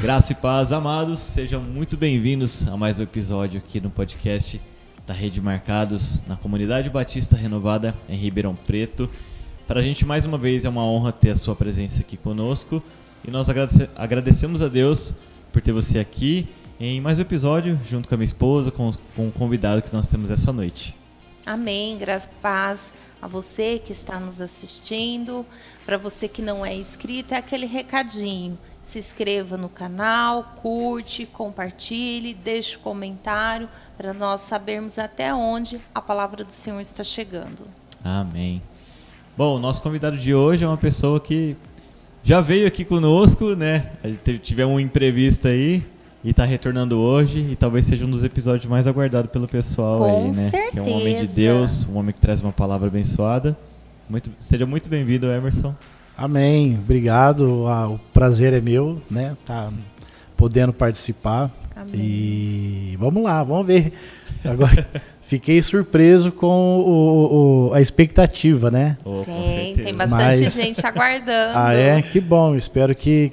Graça e paz, amados, sejam muito bem-vindos a mais um episódio aqui no podcast da Rede Marcados, na Comunidade Batista Renovada em Ribeirão Preto. Para a gente, mais uma vez, é uma honra ter a sua presença aqui conosco e nós agradecemos a Deus por ter você aqui em mais um episódio, junto com a minha esposa, com o convidado que nós temos essa noite. Amém, graça e paz a você que está nos assistindo. Para você que não é inscrito, é aquele recadinho. Se inscreva no canal, curte, compartilhe, deixe um comentário para nós sabermos até onde a palavra do Senhor está chegando. Amém. Bom, o nosso convidado de hoje é uma pessoa que já veio aqui conosco, né? Tivemos um imprevisto aí e está retornando hoje e talvez seja um dos episódios mais aguardados pelo pessoal. Com aí, né? certeza. Que é um homem de Deus, um homem que traz uma palavra abençoada. Seja muito bem-vindo, Emerson. Amém, obrigado, o prazer é meu, né, tá podendo participar. Amém. E vamos lá, vamos ver. Agora fiquei surpreso com a expectativa, né? Oh, com certeza. Tem bastante gente aguardando. Que bom, espero que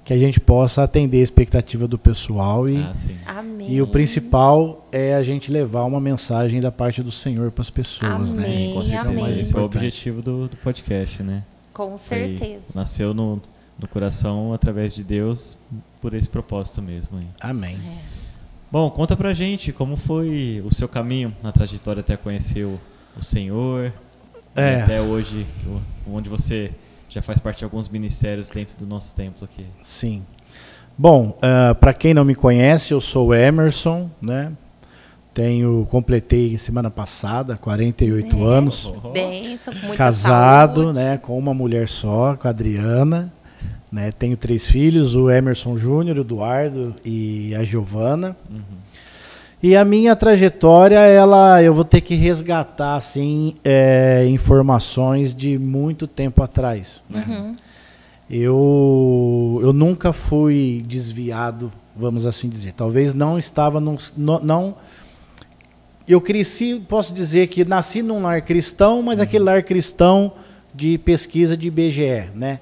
a gente possa atender a expectativa do pessoal sim. Amém. E o principal é a gente levar uma mensagem da parte do Senhor para as pessoas. Amém. Né? Sim, com certeza. Amém. Mas esse é o objetivo do podcast, né? Com certeza. Nasceu no coração através de Deus por esse propósito mesmo. Hein? Amém. Bom, conta pra gente como foi o seu caminho na trajetória até conhecer o Senhor, e até hoje, onde você já faz parte de alguns ministérios dentro do nosso templo aqui. Sim. Bom, para quem não me conhece, eu sou o Emerson, né? Completei semana passada 48 anos. Bênção, com muita casado, saúde. né, com uma mulher só, com a Adriana, né? Tenho 3 filhos, o Emerson Júnior, o Eduardo e a Giovana. Uhum. E a minha trajetória, eu vou ter que resgatar assim, informações de muito tempo atrás. Né? Uhum. Eu nunca fui desviado, vamos assim dizer. Talvez não estava eu cresci, posso dizer que nasci num lar cristão, mas aquele lar cristão de pesquisa de IBGE, né?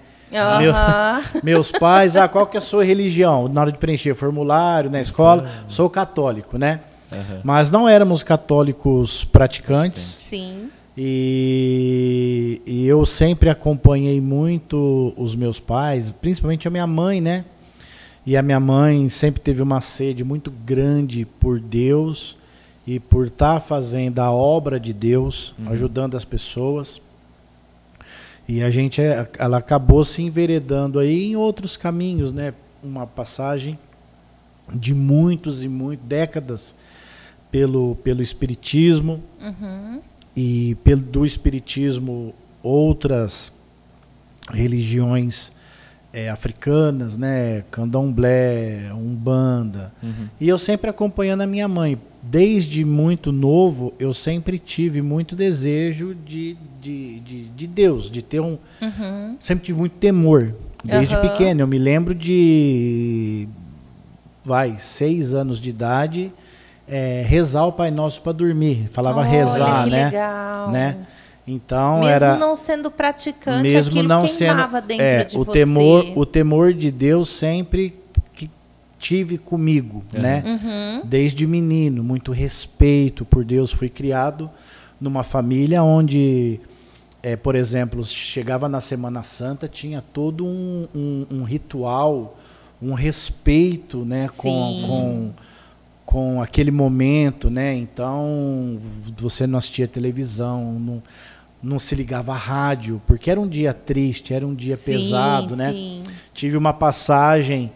Meus pais, qual que é a sua religião? Na hora de preencher formulário na escola, sou católico, né? Uhum. Mas não éramos católicos praticantes. Sim. E eu sempre acompanhei muito os meus pais, principalmente a minha mãe, né? E a minha mãe sempre teve uma sede muito grande por Deus e por estar fazendo a obra de Deus, ajudando as pessoas. E ela acabou se enveredando aí em outros caminhos, né? Uma passagem de muitas décadas pelo espiritismo. Uhum. E do espiritismo outras religiões africanas, né? Candomblé, Umbanda. Uhum. E eu sempre acompanhando a minha mãe. Desde muito novo, eu sempre tive muito desejo de Deus, de ter sempre tive muito temor, desde pequeno. Eu me lembro de 6 anos de idade, rezar o Pai Nosso para dormir. Falava rezar, que né? Legal. Né? Então, mesmo não sendo praticante, mesmo aquilo não queimava sendo, dentro de você. você. O temor de Deus sempre tive comigo, né? Uhum. Desde menino, muito respeito por Deus. Fui criado numa família onde, por exemplo, chegava na Semana Santa, tinha todo um ritual, um respeito, né? Com aquele momento, né? Então, você não assistia televisão, não se ligava a rádio, porque era um dia triste, era um dia pesado, né? Sim. Tive uma passagem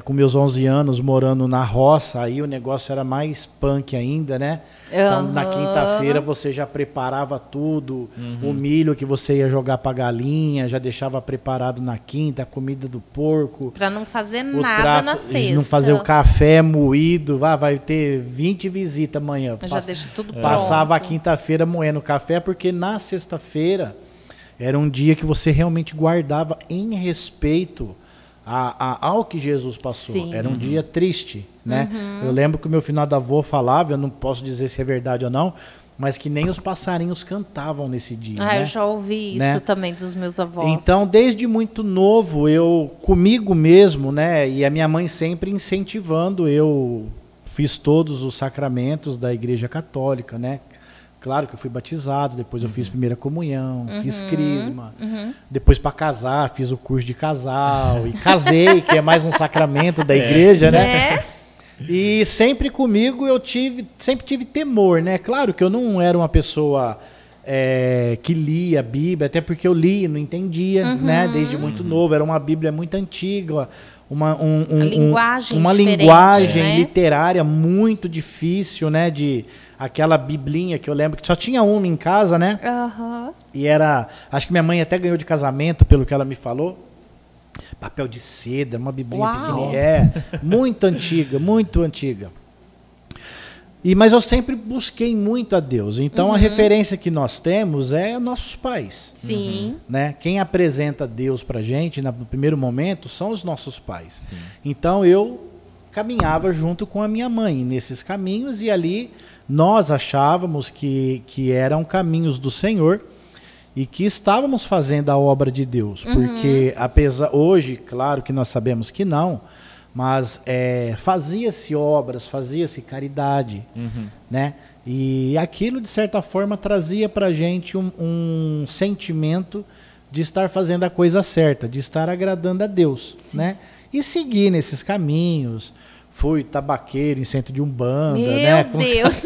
com meus 11 anos morando na roça, aí o negócio era mais punk ainda, né? Então, na quinta-feira você já preparava tudo, o milho que você ia jogar pra galinha, já deixava preparado na quinta, a comida do porco. Pra não fazer nada na sexta. Não fazer o café moído, vai ter 20 visitas amanhã. Já deixa tudo pronto. Passava a quinta-feira moendo café, porque na sexta-feira era um dia que você realmente guardava em respeito ao que Jesus passou. Sim. Era um dia triste, né? Eu lembro que o meu finado avô falava, eu não posso dizer se é verdade ou não, mas que nem os passarinhos cantavam nesse dia. Ah, né? eu já ouvi isso, né? também dos meus avós. Então, desde muito novo, eu, comigo mesmo, né? E a minha mãe sempre incentivando, eu fiz todos os sacramentos da Igreja Católica, né? Claro que eu fui batizado, depois eu fiz primeira comunhão, fiz crisma, depois para casar, fiz o curso de casal e casei, que é mais um sacramento da igreja, né? E sempre comigo eu sempre tive temor, né? Claro que eu não era uma pessoa que lia a Bíblia, até porque eu li e não entendia, né? Desde muito novo, era uma Bíblia muito antiga, uma linguagem né? literária muito difícil, né? Aquela biblinha que eu lembro que só tinha uma em casa, né? E era, acho que minha mãe até ganhou de casamento, pelo que ela me falou. Papel de seda, uma biblinha pequenininha. Muito antiga, muito antiga. Mas eu sempre busquei muito a Deus. Então a referência que nós temos é nossos pais. Sim. Né? Quem apresenta Deus pra gente no primeiro momento são os nossos pais. Sim. Então eu caminhava junto com a minha mãe nesses caminhos e ali nós achávamos que eram caminhos do Senhor e que estávamos fazendo a obra de Deus. Porque apesar hoje, claro que nós sabemos que não, mas fazia-se obras, fazia-se caridade, né? E aquilo, de certa forma, trazia para a gente um sentimento de estar fazendo a coisa certa, de estar agradando a Deus, né? E seguir nesses caminhos. Fui tabaqueiro em centro de Umbanda, né? Meu Deus!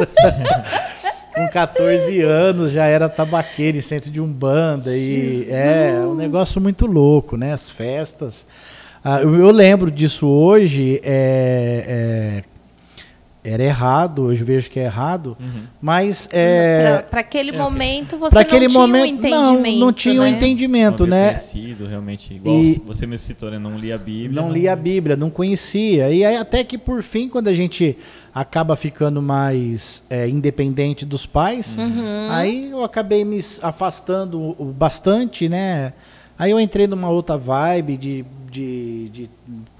Com 14 anos já era tabaqueiro em centro de Umbanda. E um negócio muito louco, né? As festas. Eu lembro disso hoje, era errado, hoje vejo que é errado, mas... Para aquele momento você não tinha um entendimento. Não tinha um entendimento, né? Realmente, igual você me citou, né? Não lia a Bíblia. Não lia a Bíblia, não conhecia. E aí até que por fim, quando a gente acaba ficando mais independente dos pais, aí eu acabei me afastando bastante, né? Aí eu entrei numa outra vibe de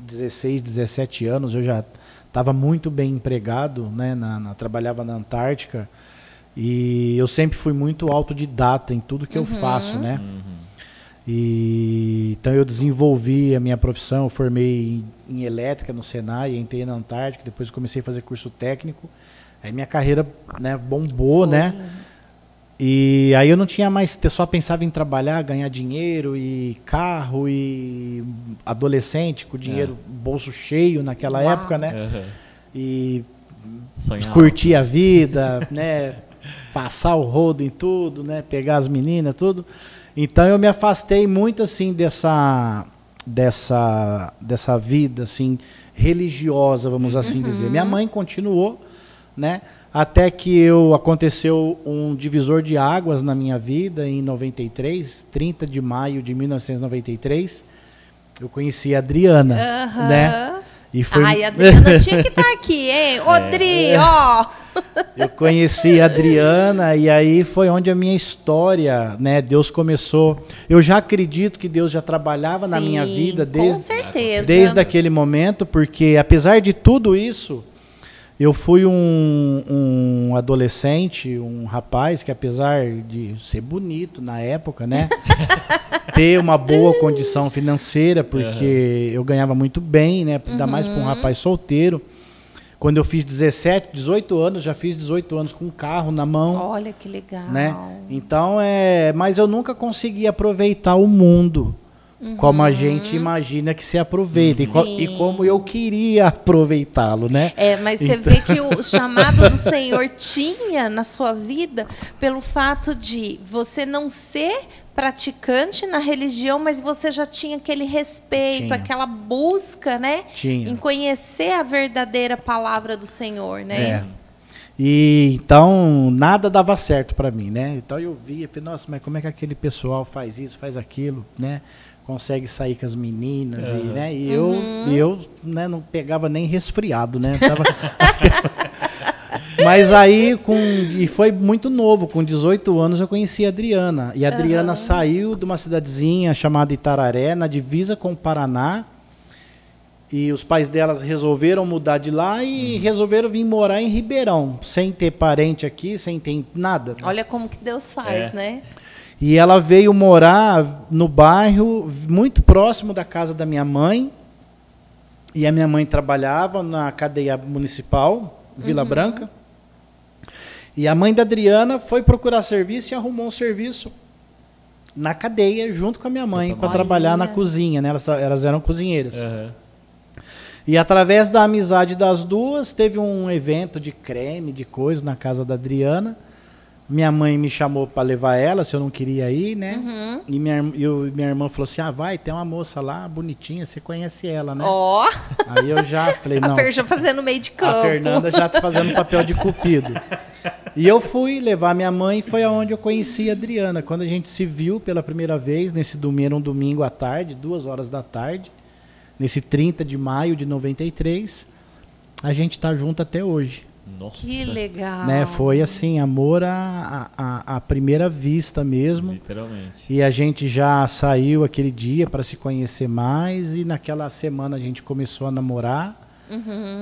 16, 17 anos, eu já estava muito bem empregado, né? Trabalhava na Antártica e eu sempre fui muito autodidata em tudo que eu faço, né? Então eu desenvolvi a minha profissão, eu formei em elétrica no Senai, entrei na Antártica, depois comecei a fazer curso técnico, aí minha carreira, né, bombou, né? E aí eu não tinha mais, só pensava em trabalhar, ganhar dinheiro e carro e adolescente com dinheiro, bolso cheio naquela época, né? E curtir a vida, né? Passar o rodo em tudo, né? Pegar as meninas, tudo. Então eu me afastei muito assim dessa vida assim religiosa, vamos assim dizer. Minha mãe continuou, né? Até que aconteceu um divisor de águas na minha vida em 93, 30 de maio de 1993. Eu conheci a Adriana, né? E foi... Ai, a Adriana tinha que estar aqui, hein? Odri, ó! Eu conheci a Adriana e aí foi onde a minha história, né? Deus começou... Eu já acredito que Deus já trabalhava na minha vida desde aquele momento, porque apesar de tudo isso... Eu fui um adolescente, um rapaz que apesar de ser bonito na época, né? Ter uma boa condição financeira, porque eu ganhava muito bem, né? Ainda mais para um rapaz solteiro. Quando eu fiz 18 anos, já fiz 18 anos com um carro na mão. Olha que legal. Né? Então, mas eu nunca consegui aproveitar o mundo. Como a gente imagina que se aproveita e como eu queria aproveitá-lo, né? Mas você vê que o chamado do Senhor tinha na sua vida pelo fato de você não ser praticante na religião, mas você já tinha aquele respeito, aquela busca, né? Em conhecer a verdadeira palavra do Senhor, né? E então nada dava certo para mim, né? Então eu via, falei, nossa, mas como é que aquele pessoal faz isso, faz aquilo, né? Consegue sair com as meninas e eu né, não pegava nem resfriado, né? Mas aí e foi muito novo, com 18 anos eu conheci a Adriana. E a Adriana saiu de uma cidadezinha chamada Itararé, na divisa com o Paraná. E os pais delas resolveram mudar de lá e resolveram vir morar em Ribeirão, sem ter parente aqui, sem ter nada. Olha como que Deus faz, né? E ela veio morar no bairro muito próximo da casa da minha mãe. E a minha mãe trabalhava na cadeia municipal, Vila Branca. E a mãe da Adriana foi procurar serviço e arrumou um serviço na cadeia, junto com a minha mãe, para trabalhar na cozinha, né? Elas eram cozinheiras. E através da amizade das duas, teve um evento de creme, de coisa, na casa da Adriana. Minha mãe me chamou para levar ela, se eu não queria ir, né? E minha irmã falou assim, vai, tem uma moça lá, bonitinha, você conhece ela, né? Ó! Aí eu já falei, não. A Fer já fazendo meio de campo. A Fernanda já tá fazendo papel de cupido. E eu fui levar minha mãe, e foi aonde eu conheci a Adriana. Quando a gente se viu pela primeira vez, nesse domingo, um domingo à tarde, 2h da tarde, nesse 30 de maio de 93, a gente tá junto até hoje. Nossa. Que legal. Né? Foi assim, amor à primeira vista mesmo. Literalmente. E a gente já saiu aquele dia para se conhecer mais, e naquela semana a gente começou a namorar,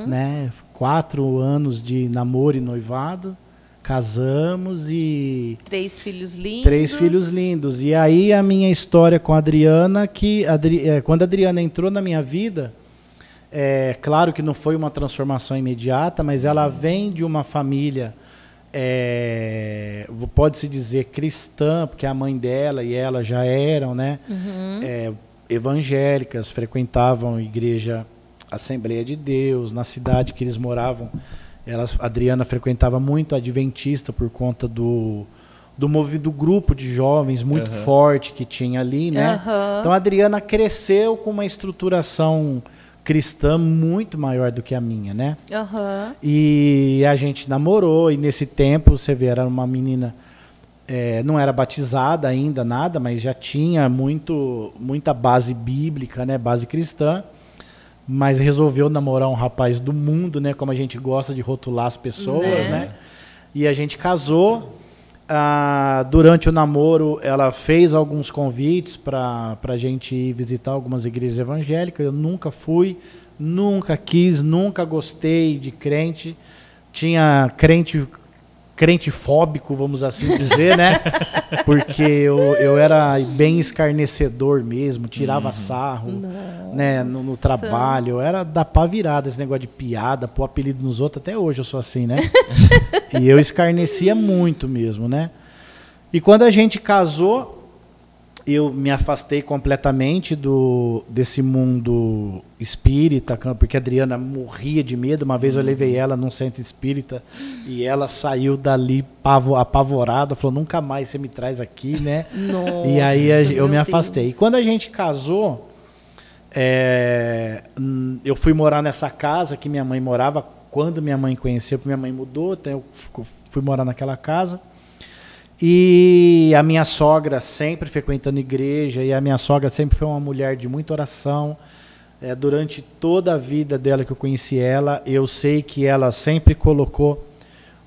né? 4 anos de namoro e noivado, casamos e 3 filhos lindos. 3 filhos lindos. E aí a minha história com a Adriana, quando a Adriana entrou na minha vida, claro que não foi uma transformação imediata, mas ela vem de uma família, pode-se dizer, cristã, porque a mãe dela e ela já eram, né, evangélicas, frequentavam igreja Assembleia de Deus. Na cidade que eles moravam, a Adriana frequentava muito a Adventista por conta do grupo de jovens muito forte que tinha ali, né? Então a Adriana cresceu com uma estruturação cristã muito maior do que a minha, né? E a gente namorou, e nesse tempo, você vê, era uma menina, não era batizada ainda, nada, mas já tinha muita base bíblica, né? Base cristã, mas resolveu namorar um rapaz do mundo, né? Como a gente gosta de rotular as pessoas, né? E a gente casou. Durante o namoro, ela fez alguns convites para a gente ir visitar algumas igrejas evangélicas. Eu nunca fui, nunca quis, nunca gostei de crente. Tinha crente fóbico, vamos assim dizer, né? Porque eu era bem escarnecedor mesmo, tirava sarro, né? No trabalho. Eu era da pá virada, esse negócio de piada, pôr apelido nos outros. Até hoje eu sou assim, né? E eu escarnecia muito mesmo, né? E quando a gente casou, eu me afastei completamente desse mundo espírita, porque a Adriana morria de medo. Uma vez eu levei ela num centro espírita e ela saiu dali apavorada, falou, nunca mais você me traz aqui, né? Nossa, e aí eu me afastei. Deus. E quando a gente casou, eu fui morar nessa casa que minha mãe morava. Quando minha mãe conheceu, porque minha mãe mudou, então eu fui morar naquela casa. E a minha sogra sempre frequentando igreja, e a minha sogra sempre foi uma mulher de muita oração. Durante toda a vida dela que eu conheci ela, eu sei que ela sempre colocou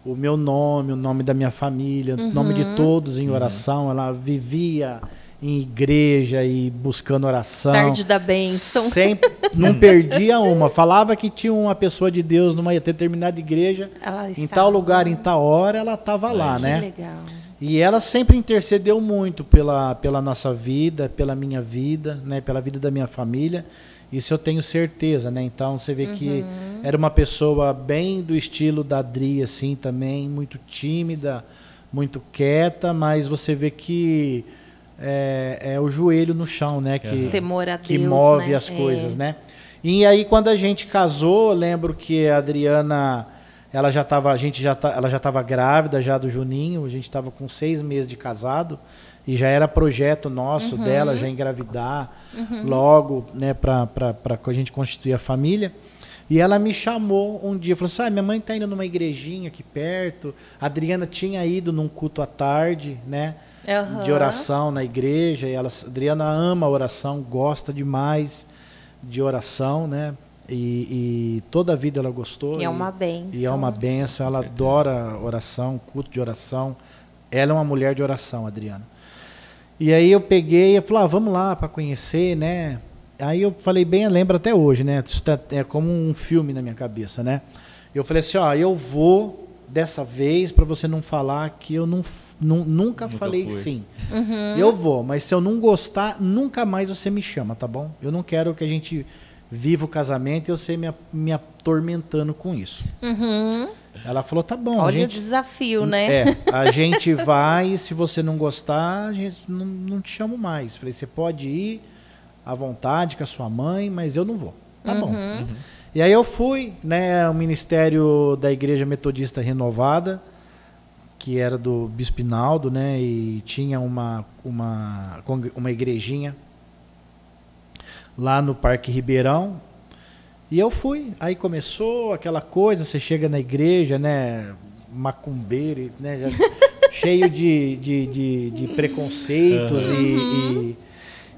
o meu nome, o nome da minha família, o nome de todos em oração. Ela vivia em igreja e buscando oração. Tarde da bênção. Sempre, não perdia uma. Falava que tinha uma pessoa de Deus numa determinada igreja, em tal lugar, em tal hora, ela estava lá, né? Que legal. E ela sempre intercedeu muito pela nossa vida, pela minha vida, né? Pela vida da minha família. Isso eu tenho certeza, né? Então você vê que era uma pessoa bem do estilo da Adri, assim, também, muito tímida, muito quieta, mas você vê que é o joelho no chão, né? Temor a que Deus, move né? as coisas, né? E aí quando a gente casou, eu lembro que a Adriana, ela já estava grávida já do Juninho. A gente estava com 6 meses de casado e já era projeto nosso dela já engravidar logo, né? Para a gente constituir a família. E ela me chamou um dia, falou assim, minha mãe está indo numa igrejinha aqui perto. A Adriana tinha ido num culto à tarde, né? De oração na igreja. E a Adriana ama a oração, gosta demais de oração, né? E toda a vida ela gostou. E é uma bênção. E é uma bênção, ela adora oração, culto de oração. Ela é uma mulher de oração, Adriana. E aí eu peguei e falei, vamos lá para conhecer, né? Aí eu falei bem, eu lembro até hoje, né? Isso é como um filme na minha cabeça, né? Eu falei assim, ó, eu vou dessa vez para você não falar que eu nunca falei fui. sim. Eu vou, mas se eu não gostar, nunca mais você me chama, tá bom? Eu não quero que a gente viva o casamento e você me atormentando com isso. Ela falou, tá bom. Olha o desafio, né? A gente vai, se você não gostar, a gente não te chamo mais. Falei, você pode ir à vontade com a sua mãe, mas eu não vou. Tá bom. E aí eu fui, né, ao ministério da Igreja Metodista Renovada, que era do Bispo Hinaldo, né, e tinha uma igrejinha lá no Parque Ribeirão. E eu fui, aí começou aquela coisa, você chega na igreja, né, macumbeiro, né, já cheio de preconceitos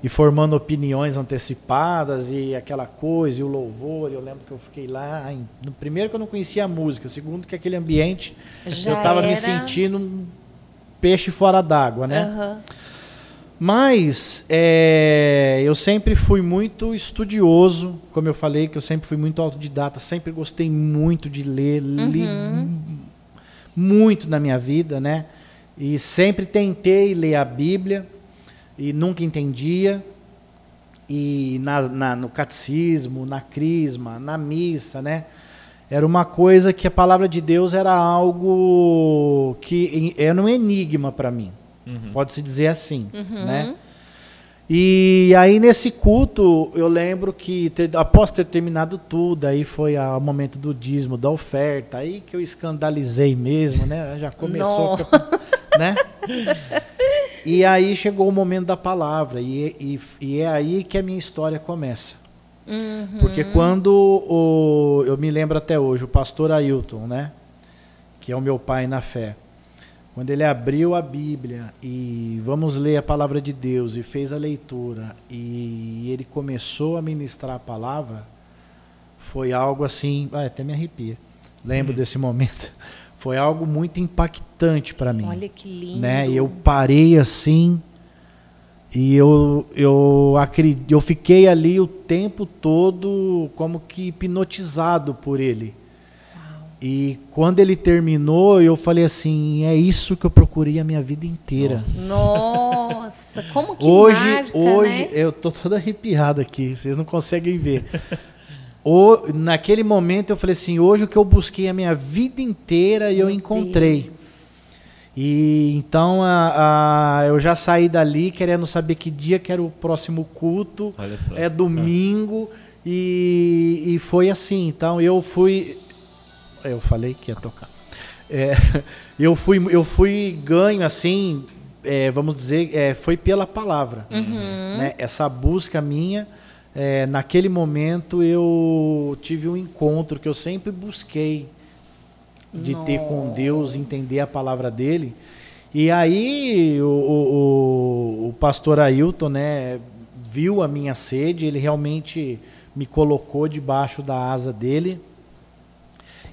e formando opiniões antecipadas e aquela coisa, e o louvor. Eu lembro que eu fiquei lá, no primeiro que eu não conhecia a música, segundo que aquele ambiente, Já eu estava me sentindo um peixe fora d'água, né? Mas eu sempre fui muito estudioso, como eu falei, que eu sempre fui muito autodidata, sempre gostei muito de ler, li muito na minha vida, né? E sempre tentei ler a Bíblia e nunca entendia. E no catecismo, na crisma, na missa, né? Era uma coisa que a palavra de Deus era algo que era um enigma para mim. Pode-se dizer assim, né? E aí nesse culto, eu lembro que após ter terminado tudo, aí foi o momento do dízimo, da oferta, aí que eu escandalizei mesmo, né? Já começou, né? E aí chegou o momento da palavra, e é aí que a minha história começa. Porque quando, eu me lembro até hoje, o pastor Ailton, né? Que é o meu pai na fé, quando ele abriu a Bíblia e vamos ler a palavra de Deus e fez a leitura e ele começou a ministrar a palavra, foi algo assim, até me arrepia. Lembro desse momento. Foi algo muito impactante para mim. Olha que lindo. Né? E eu parei assim e eu fiquei ali o tempo todo como que hipnotizado por ele. E quando ele terminou, eu falei assim, é isso que eu procurei a minha vida inteira. Nossa, como que hoje, marca, né? Eu tô todo arrepiado aqui, vocês não conseguem ver. Naquele momento eu falei assim, hoje o que eu busquei a minha vida inteira e eu encontrei. Deus. E então eu já saí dali querendo saber que dia que era o próximo culto. Olha só. É domingo. E foi assim, então eu fui... Eu falei que ia tocar. Eu fui ganho assim, vamos dizer, foi pela palavra. Né? Essa busca minha, naquele momento eu tive um encontro que eu sempre busquei de ter com Deus, entender a palavra dele. E aí o pastor Ailton, né, viu a minha sede, ele realmente me colocou debaixo da asa dele.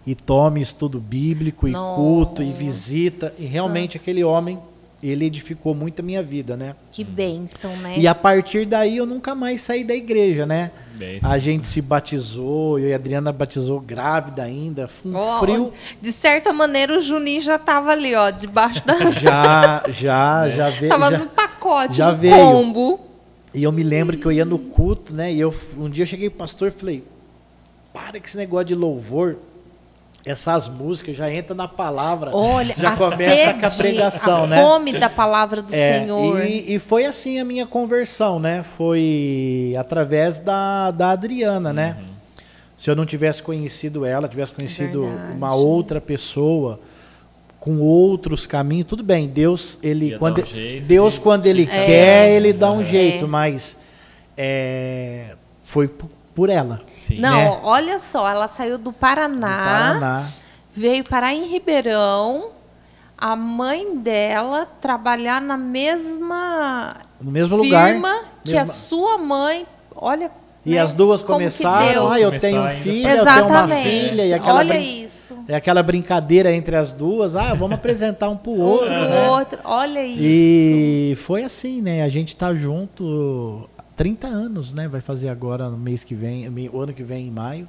E tome estudo bíblico, e culto, e visita. E realmente aquele homem, ele edificou muito a minha vida, né? Que bênção, né? E a partir daí eu nunca mais saí da igreja, né? Bênção. A gente se batizou, eu e a Adriana batizou grávida ainda. Frio. De certa maneira o Juninho já estava ali, ó, debaixo da... Já veio. Tava no pacote, já no veio. combo. E eu me lembro que eu ia no culto, né? E um dia eu cheguei pro pastor e falei, para com esse negócio de louvor. Essas músicas já entram na palavra, olha, já começa com a pregação, né? A fome da palavra do Senhor. E foi assim a minha conversão, né? Foi através da Adriana, né? Se eu não tivesse conhecido ela, tivesse conhecido uma outra pessoa com outros caminhos, tudo bem. Deus, quando ele quer, ele dá um jeito, mas foi por ela. Sim. Não, né? Olha só, ela saiu do Paraná, veio parar em Ribeirão, a mãe dela trabalhar no mesmo lugar que a sua mãe, olha. E as duas começaram, eu tenho um filho, eu tenho uma filha, e olha isso. É aquela brincadeira entre as duas, vamos apresentar um pro outro, né? Olha isso. E foi assim, né? A gente tá junto 30 anos, né? Vai fazer agora no mês que vem, o ano que vem, em maio.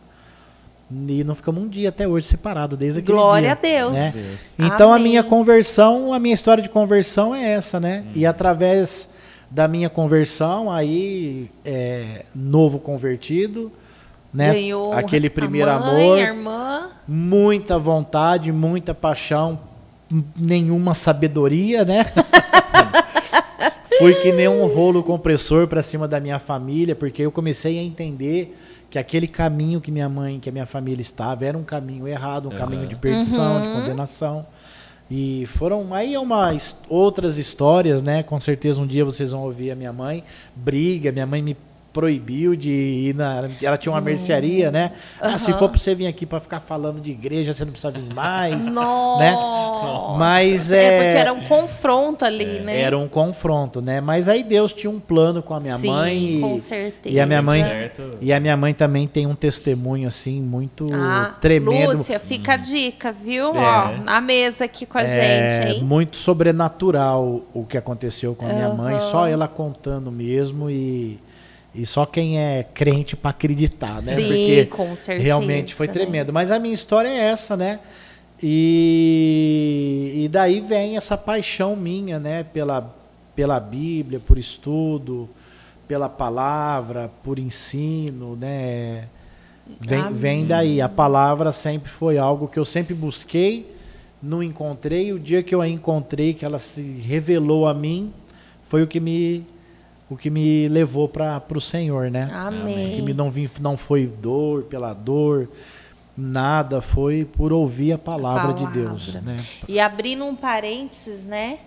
E não ficamos um dia até hoje separado desde aquele Glória dia. a Deus. Né? Deus. Então Amém. a minha conversão, a minha história de conversão é essa, né? E através da minha conversão, aí, novo convertido, né? Ganhou Aquele primeiro a mãe, amor, a irmã. muita vontade, muita paixão, nenhuma sabedoria, né? Fui que nem um rolo compressor para cima da minha família, porque eu comecei a entender que aquele caminho que minha mãe, que a minha família estava, era um caminho errado, um caminho de perdição, de condenação. E foram aí outras histórias, né? Com certeza um dia vocês vão ouvir a minha mãe briga, minha mãe me proibiu de ir ela tinha uma mercearia, né? Se for para você vir aqui para ficar falando de igreja, você não precisa vir mais, Nossa. né? Mas porque era um confronto ali, né? Era um confronto, né? Mas aí Deus tinha um plano com a minha Sim, mãe com certeza. e a minha mãe Certo. e a minha mãe também tem um testemunho assim muito tremendo. Lúcia, fica a dica, viu? É. Ó, na mesa aqui com a gente, hein? Muito sobrenatural o que aconteceu com a minha mãe, só ela contando mesmo e só quem é crente para acreditar, né? Sim, porque com certeza, realmente foi né? tremendo. Mas a minha história é essa, né? E daí vem essa paixão minha, né? Pela Bíblia, por estudo, pela palavra, por ensino, né? Vem daí. A palavra sempre foi algo que eu sempre busquei, não encontrei. O dia que eu a encontrei, que ela se revelou a mim, foi o que me levou para o Senhor, né? Amém. Que não foi dor pela dor, nada, foi por ouvir a palavra de Deus, né? E abrindo um parênteses, né?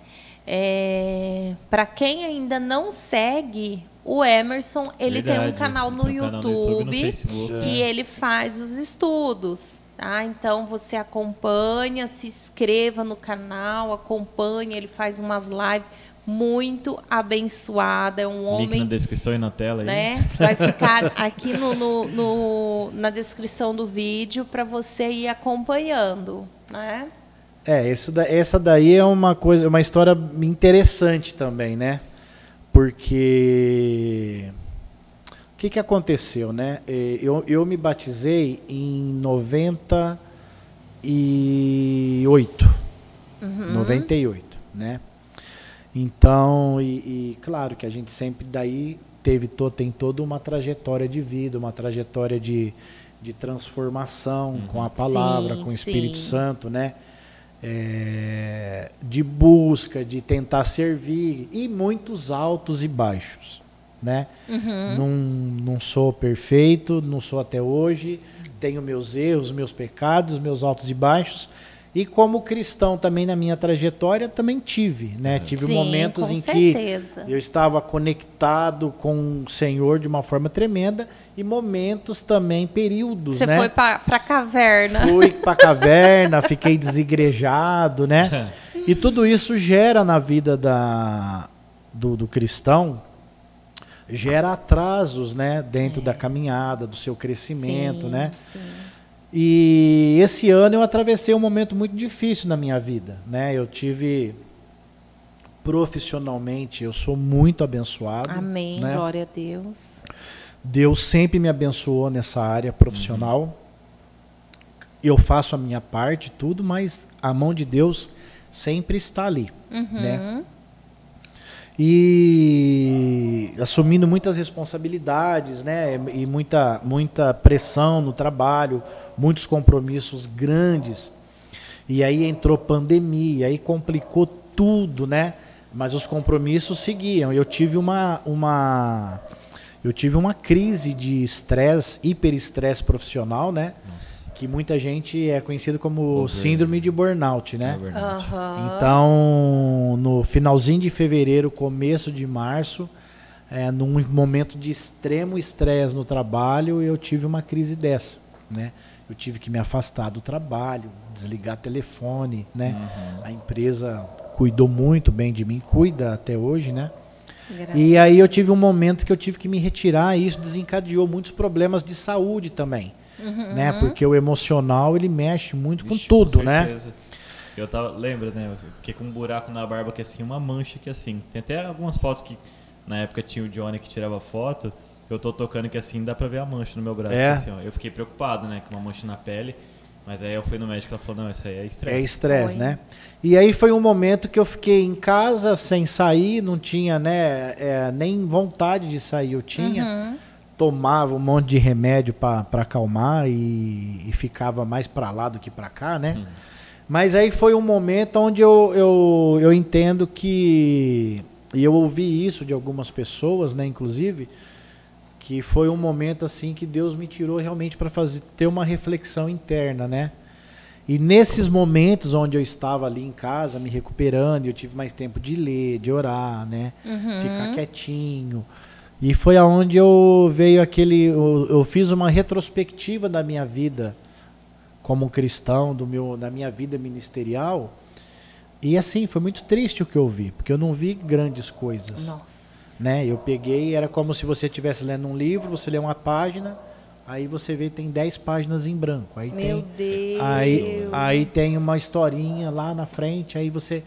Para quem ainda não segue o Emerson, ele tem um canal no YouTube, no Facebook. que ele faz os estudos. Tá? Então você acompanha, se inscreva no canal, acompanha, ele faz umas lives muito abençoada, é um Link homem, na descrição e na tela aí. né? Vai ficar aqui na descrição do vídeo para você ir acompanhando, né? Essa daí é uma história interessante também, né? Porque o que aconteceu, né? Eu me batizei em 98, 98, né? Então, claro que a gente sempre daí tem toda uma trajetória de vida, uma trajetória de transformação com a palavra, com o Espírito Santo, né? De busca, de tentar servir, e muitos altos e baixos, né? Não sou perfeito, não sou até hoje, tenho meus erros, meus pecados, meus altos e baixos. E como cristão também na minha trajetória também tive, né? Tive momentos em que eu estava conectado com o Senhor de uma forma tremenda e momentos também, períodos, Você né? foi para a caverna. Fui para a caverna, fiquei desigrejado, né? E tudo isso gera na vida do cristão, gera atrasos, né? Dentro da caminhada, do seu crescimento, né? Sim. E esse ano eu atravessei um momento muito difícil na minha vida, né? Eu tive, profissionalmente, eu sou muito abençoado. Amém, né? glória a Deus. Deus sempre me abençoou nessa área profissional. Eu faço a minha parte, tudo, mas a mão de Deus sempre está ali, né? E assumindo muitas responsabilidades, né? E muita pressão no trabalho, muitos compromissos grandes. E aí entrou pandemia, aí complicou tudo, né? Mas os compromissos seguiam. Eu tive uma crise de estresse, hiperestresse profissional, né? Nossa. Que muita gente é conhecido como síndrome de burnout, né? Uhum. Então, no finalzinho de fevereiro, começo de março, num momento de extremo estresse no trabalho, eu tive uma crise dessa, né? Eu tive que me afastar do trabalho, desligar telefone, né? A empresa cuidou muito bem de mim, cuida até hoje, né? E aí eu tive um momento que eu tive que me retirar e isso desencadeou muitos problemas de saúde também, né? Porque o emocional, ele mexe muito com tudo, né? Eu lembra, né? Fiquei com um buraco na barba que assim, uma mancha que assim, tem até algumas fotos que na época tinha o Johnny que tirava foto, eu tô tocando que assim dá pra ver a mancha no meu braço. Assim, ó. Eu fiquei preocupado, né, com uma mancha na pele, mas aí eu fui no médico e ela falou, não, isso aí é estresse. É estresse, né? E aí foi um momento que eu fiquei em casa sem sair, não tinha, né, nem vontade de sair eu tinha. Tomava um monte de remédio para acalmar e ficava mais para lá do que para cá, né? Mas aí foi um momento onde eu entendo que, e eu ouvi isso de algumas pessoas, né, inclusive, que foi um momento assim que Deus me tirou realmente para ter uma reflexão interna, né? E nesses momentos onde eu estava ali em casa me recuperando, eu tive mais tempo de ler, de orar, né? Ficar quietinho. E foi aonde eu eu fiz uma retrospectiva da minha vida como cristão, da minha vida ministerial. E assim, foi muito triste o que eu vi, porque eu não vi grandes coisas. Nossa. Né? Eu peguei, era como se você estivesse lendo um livro, você lê uma página, aí você vê tem 10 páginas em branco. Aí Meu Deus! Aí tem uma historinha lá na frente, aí você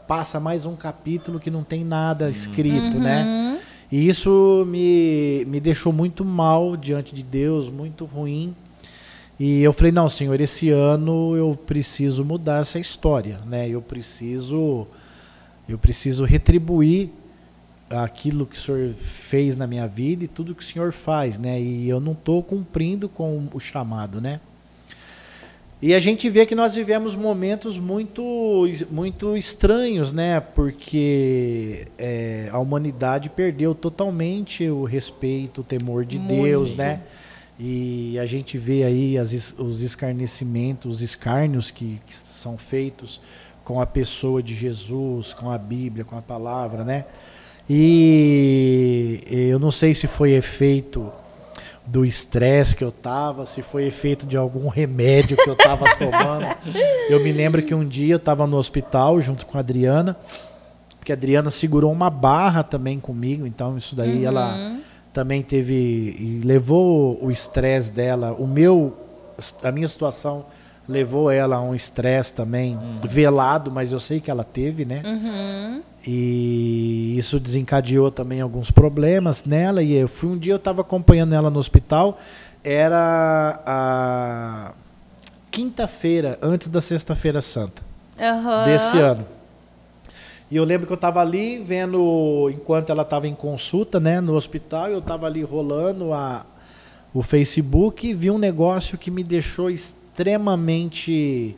passa mais um capítulo que não tem nada escrito, né? E isso me deixou muito mal diante de Deus, muito ruim. E eu falei, não, Senhor, esse ano eu preciso mudar essa história, né? Eu preciso retribuir aquilo que o Senhor fez na minha vida e tudo que o Senhor faz, né? E eu não estou cumprindo com o chamado, né? E a gente vê que nós vivemos momentos muito, muito estranhos, né? Porque a humanidade perdeu totalmente o respeito, o temor de Deus, né? E a gente vê aí os escarnecimentos, os escárnios que são feitos com a pessoa de Jesus, com a Bíblia, com a palavra, né? E eu não sei se foi efeito do estresse que eu tava, se foi efeito de algum remédio que eu tava tomando. Eu me lembro que um dia eu tava no hospital junto com a Adriana, porque a Adriana segurou uma barra também comigo, então isso daí ela também teve e levou o estresse dela, a minha situação levou ela a um estresse também velado, mas eu sei que ela teve, né? E isso desencadeou também alguns problemas nela. E um dia eu estava acompanhando ela no hospital, era a quinta-feira, antes da Sexta-feira Santa desse ano. E eu lembro que eu estava ali vendo, enquanto ela estava em consulta, né, no hospital, eu estava ali rolando o Facebook e vi um negócio que me deixou extremamente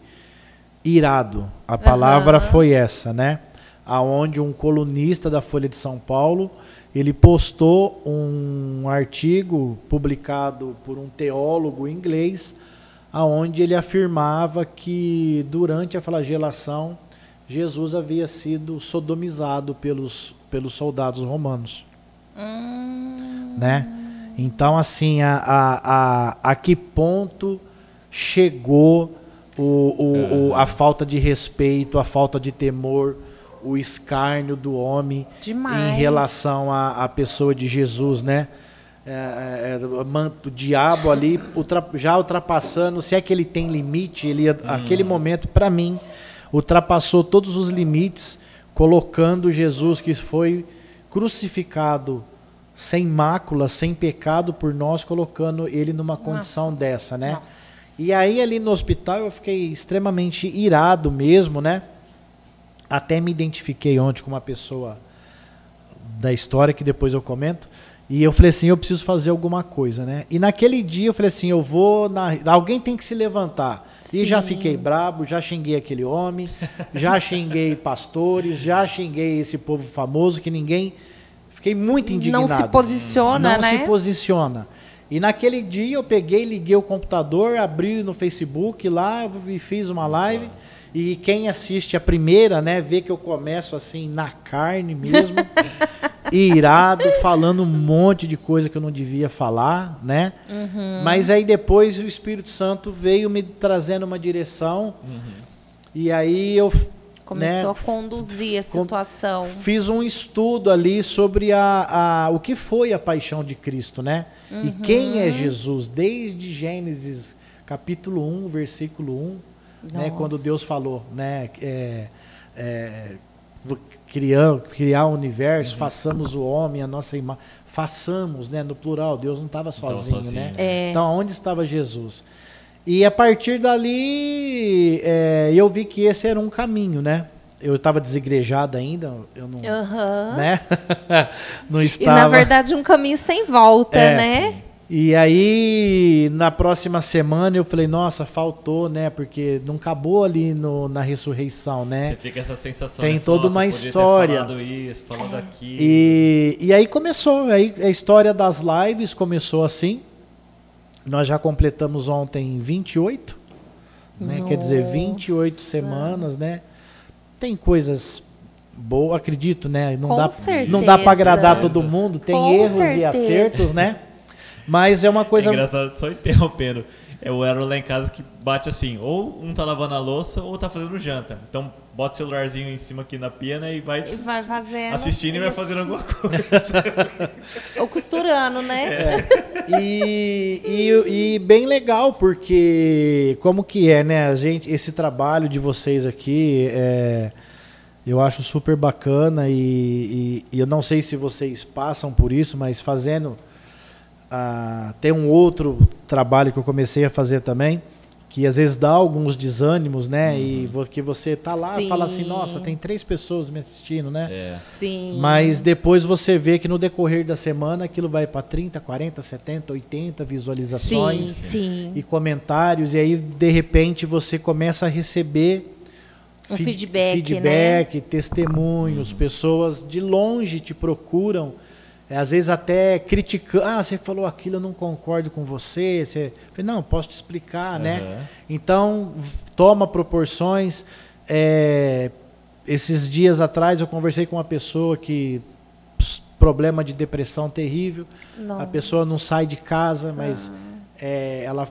irado. A palavra foi essa, né? Aonde um colunista da Folha de São Paulo, ele postou um artigo publicado por um teólogo inglês, aonde ele afirmava que durante a flagelação Jesus havia sido sodomizado pelos soldados romanos, né? Então, assim, a que ponto chegou a falta de respeito, a falta de temor, o escárnio do homem em relação à pessoa de Jesus, né? O diabo ali já ultrapassando, se é que ele tem limite, aquele momento, para mim, ultrapassou todos os limites, colocando Jesus, que foi crucificado sem mácula, sem pecado por nós, colocando ele numa condição dessa, né? E aí ali no hospital eu fiquei extremamente irado mesmo, né? Até me identifiquei ontem com uma pessoa da história, que depois eu comento, e eu falei assim, eu preciso fazer alguma coisa, né? E naquele dia eu falei assim, alguém tem que se levantar. Sim. E já fiquei brabo, já xinguei aquele homem, já xinguei pastores, já xinguei esse povo famoso que ninguém... Fiquei muito indignado. Não se posiciona, né? Não se posiciona. E naquele dia eu peguei, liguei o computador, abri no Facebook lá e fiz uma live. E quem assiste a primeira, né, vê que eu começo assim na carne mesmo, irado, falando um monte de coisa que eu não devia falar, né? Mas aí depois o Espírito Santo veio me trazendo uma direção. E aí eu começou a conduzir a situação. Fiz um estudo ali sobre o que foi a paixão de Cristo, né? E quem é Jesus, desde Gênesis capítulo 1, versículo 1, né, quando Deus falou, né, criar o universo, façamos o homem, a nossa imagem. Façamos, né? No plural, Deus não estava sozinho, né? Então, onde estava Jesus? E a partir dali, eu vi que esse era um caminho, né? Eu estava desigrejado ainda, eu não, né? Não estava. E, na verdade, um caminho sem volta, né? Sim. E aí, na próxima semana, eu falei, nossa, faltou, né? Porque não acabou ali na ressurreição, né? Você fica essa sensação. Tem toda uma história. Falado isso, falando aqui. E aí começou, aí a história das lives começou assim. Nós já completamos ontem 28, né? Quer dizer, 28 semanas, né? Tem coisas boas, acredito, né? Não dá para agradar todo mundo, tem erros e acertos, né? Mas é uma coisa... É engraçado, só interrompendo. Eu era lá em casa que bate assim, ou um tá lavando a louça ou tá fazendo janta. Então bota o celularzinho em cima aqui na pia, né, e vai fazendo, assistindo e vai fazendo alguma coisa. Ou costurando, né? E bem legal, porque como que é, né, esse trabalho de vocês aqui, eu acho super bacana e eu não sei se vocês passam por isso, mas fazendo... tem um outro trabalho que eu comecei a fazer também, que às vezes dá alguns desânimos, né? E que você tá lá e fala assim, nossa, tem 3 pessoas me assistindo, né? Sim. Mas depois você vê que no decorrer da semana aquilo vai para 30, 40, 70, 80 visualizações e comentários, e aí de repente você começa a receber feedback, né? Testemunhos, pessoas de longe te procuram. Às vezes até criticando, você falou aquilo, eu não concordo com você. Não, posso te explicar, né? Então, toma proporções. Esses dias atrás eu conversei com uma pessoa que problema de depressão terrível. Nossa. A pessoa não sai de casa, mas ela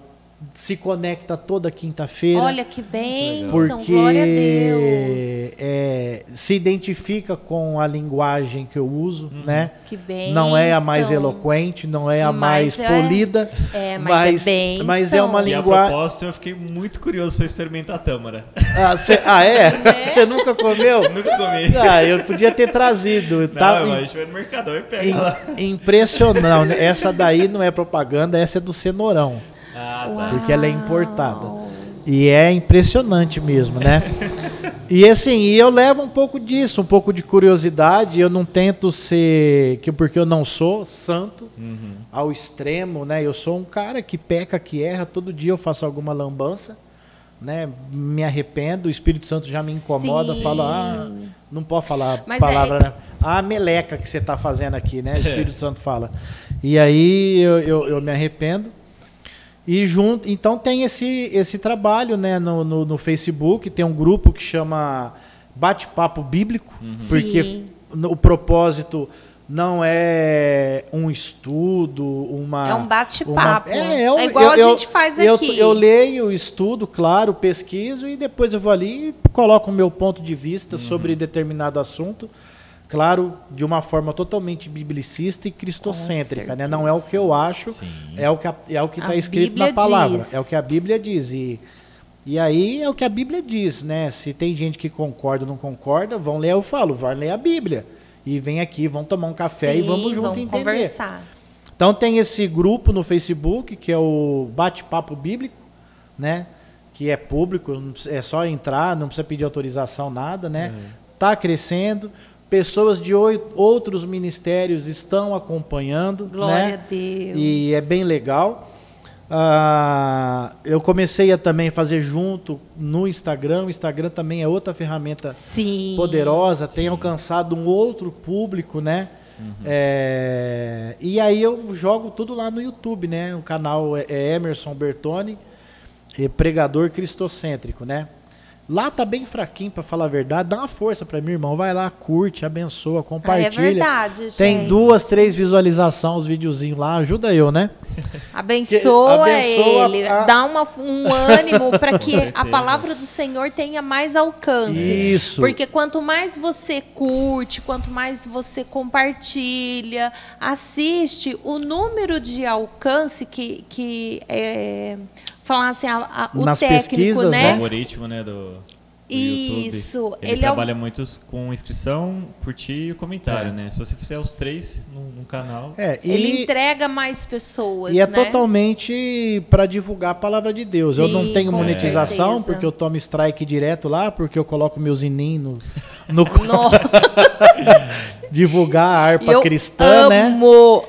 se conecta toda quinta-feira. Olha que bênção, porque glória a Deus. Se identifica com a linguagem que eu uso, né? Que bênção. Não é a mais eloquente, não é a mais polida, mas é uma linguagem. E a propósito, eu fiquei muito curioso para experimentar a tâmara. Você nunca comeu? Nunca comi. Eu podia ter trazido. Não, a gente vai no Mercadão e pega lá. Impressionante. Essa daí não é propaganda, essa é do cenourão. Tá. Porque ela é importada. E é impressionante mesmo, né? E assim, eu levo um pouco disso, um pouco de curiosidade. Eu não tento ser... Porque eu não sou santo ao extremo, né? Eu sou um cara que peca, que erra. Todo dia eu faço alguma lambança, né? Me arrependo. O Espírito Santo já me incomoda. Fala, não pode falar palavra, né? Meleca que você está fazendo aqui, né? O Espírito Santo fala. E aí eu me arrependo. E então tem esse trabalho, né, no Facebook, tem um grupo que chama Bate-Papo Bíblico, porque o propósito não é um estudo, é um bate-papo. É igual a gente faz aqui. Eu leio, estudo, claro, pesquiso e depois eu vou ali e coloco o meu ponto de vista sobre determinado assunto. Claro, de uma forma totalmente biblicista e cristocêntrica, né? Não é o que eu acho, é o que está escrito na palavra, é o que a Bíblia diz. E aí é o que a Bíblia diz, né? Se tem gente que concorda ou não concorda, vão ler, eu falo, vai ler a Bíblia. E vem aqui, vão tomar um café e vamos junto entender. Conversar. Então tem esse grupo no Facebook, que é o Bate-Papo Bíblico, né? Que é público, é só entrar, não precisa pedir autorização, nada, né? Tá crescendo. Pessoas de outros ministérios estão acompanhando. Glória a Deus. E é bem legal. Eu comecei a também fazer junto no Instagram. O Instagram também é outra ferramenta poderosa. Tem alcançado um outro público, né? E aí eu jogo tudo lá no YouTube, né? O canal é Emerson Bertoni, pregador cristocêntrico, né? Lá tá bem fraquinho, para falar a verdade. Dá uma força para mim, irmão. Vai lá, curte, abençoa, compartilha. É verdade, gente. Tem 2, 3 visualizações, os videozinhos lá. Ajuda eu, né? Abençoa ele. Dá um ânimo para que a palavra do Senhor tenha mais alcance. Isso. Porque quanto mais você curte, quanto mais você compartilha, assiste, o número de alcance que falar assim, o nas técnico, pesquisas, né? O algoritmo, né, Isso. YouTube. Ele trabalha muito com inscrição, curtir e comentário, né? Se você fizer os 3 num canal... Ele entrega mais pessoas, e é né? totalmente para divulgar a palavra de Deus. Sim, eu não tenho monetização, certeza. porque eu tomo strike direto lá, porque eu coloco meus ininhos no divulgar a harpa cristã, né?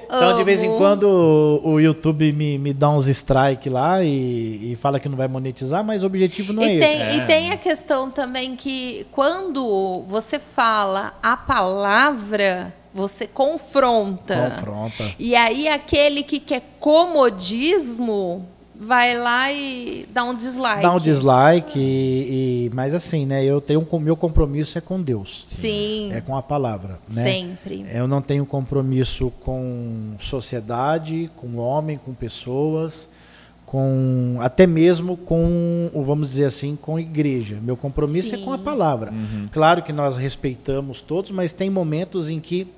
Então, de vez em quando, o YouTube me dá uns strike lá e fala que não vai monetizar, mas o objetivo não é esse. E tem a questão também que quando você fala a palavra, você confronta. E aí aquele que quer comodismo vai lá e dá um dislike. Dá um dislike, mas assim, né? Eu tenho meu compromisso é com Deus. Sim. É com a palavra, né? Sempre. Eu não tenho compromisso com sociedade, com homem, com pessoas, até mesmo com, vamos dizer assim, com igreja. Meu compromisso é com a palavra. Claro que nós respeitamos todos, mas tem momentos em que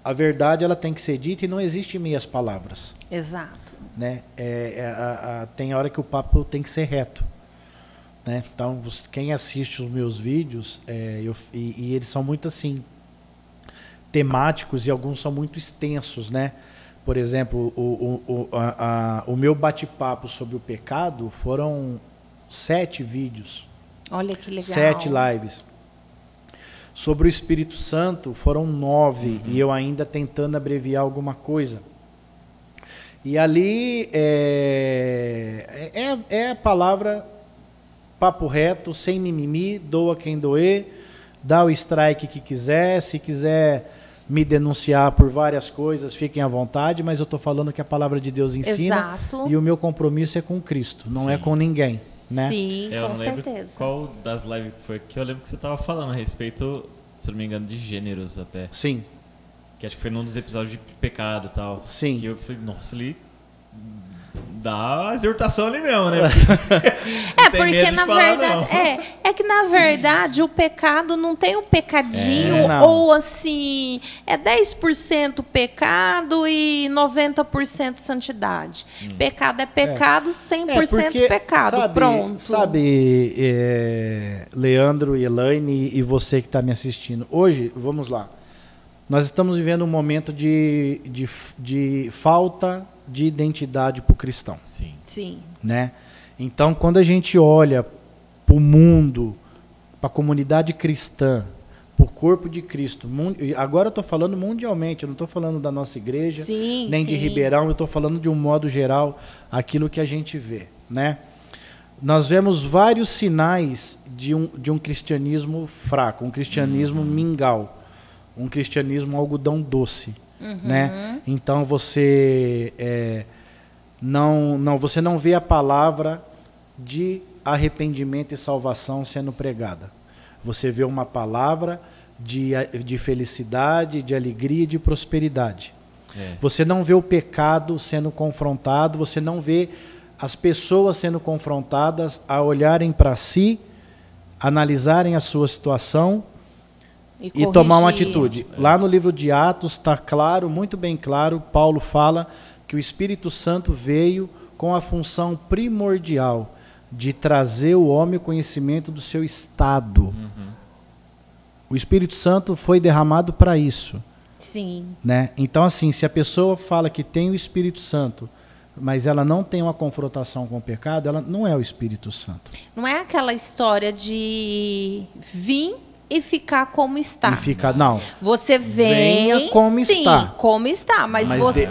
a verdade ela tem que ser dita e não existe meias palavras. Exato. Né? Tem hora que o papo tem que ser reto. Né? Então, quem assiste os meus vídeos, e eles são muito assim, temáticos e alguns são muito extensos, né? Por exemplo, o meu bate-papo sobre o pecado foram 7 vídeos. Olha que legal. 7 lives. Sobre o Espírito Santo foram 9, e eu ainda tentando abreviar alguma coisa. E ali é a palavra papo reto, sem mimimi, doa quem doer, dá o strike que quiser, se quiser me denunciar por várias coisas, fiquem à vontade, mas eu estou falando que a palavra de Deus ensina. Exato. E o meu compromisso é com Cristo, não é com ninguém. Né? Sim, eu com não lembro certeza. Qual das lives foi que eu lembro que você estava falando a respeito, se não me engano, de gêneros até. Sim. Que acho que foi num dos episódios de pecado e tal. Sim. Que eu falei, nossa, ali dá a exortação ali mesmo, né? Porque na verdade, é que na verdade o pecado não tem um pecadinho ou assim, é 10% pecado e 90% santidade. Pecado é pecado, 100% pecado, pronto. Sabe, Leandro e Elaine e você que está me assistindo, hoje, vamos lá, nós estamos vivendo um momento de falta de identidade para o cristão. Sim. Sim. Né? Então, quando a gente olha para o mundo, para a comunidade cristã, para o corpo de Cristo, agora eu estou falando mundialmente, eu não estou falando da nossa igreja, nem de Ribeirão, eu estou falando de um modo geral, aquilo que a gente vê. Né? Nós vemos vários sinais de um cristianismo fraco, um cristianismo mingau, um cristianismo algodão doce. Né? Então você você não vê a palavra de arrependimento e salvação sendo pregada. Você vê uma palavra de felicidade, de alegria e de prosperidade. Você não vê o pecado sendo confrontado, você não vê as pessoas sendo confrontadas a olharem para si, analisarem a sua situação e tomar uma atitude. Lá no livro de Atos está claro, muito bem claro, Paulo fala que o Espírito Santo veio com a função primordial de trazer o homem ao conhecimento do seu estado. O Espírito Santo foi derramado para isso. Sim. Né? Então, assim, se a pessoa fala que tem o Espírito Santo, mas ela não tem uma confrontação com o pecado, ela não é o Espírito Santo. Não é aquela história de vir e ficar como está. Não. Você venha como está. Como está, mas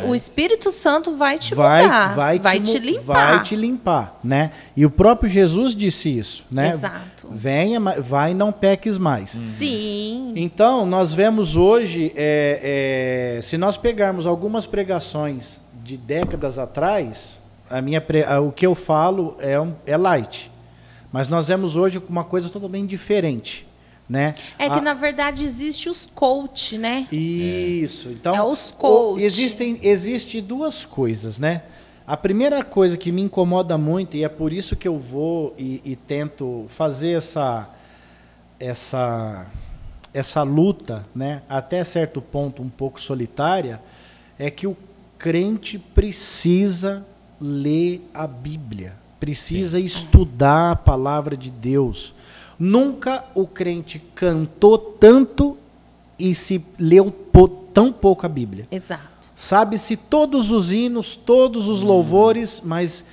o Espírito Santo vai te mudar, vai te limpar. Vai te limpar, né? E o próprio Jesus disse isso, né? Exato. Venha, vai e não peques mais. Sim. Então, nós vemos hoje, se nós pegarmos algumas pregações de décadas atrás, o que eu falo é light. Mas nós vemos hoje uma coisa totalmente diferente. Né? Que na verdade existe os coach, né? Isso. Então, os coach. Existe duas coisas, né? A primeira coisa que me incomoda muito, e é por isso que eu vou e tento fazer essa luta, né? Até certo ponto um pouco solitária, é que o crente precisa ler a Bíblia, precisa estudar a palavra de Deus. Nunca o crente cantou tanto e se leu tão pouco a Bíblia. Exato. Sabe-se todos os hinos, todos os louvores, mas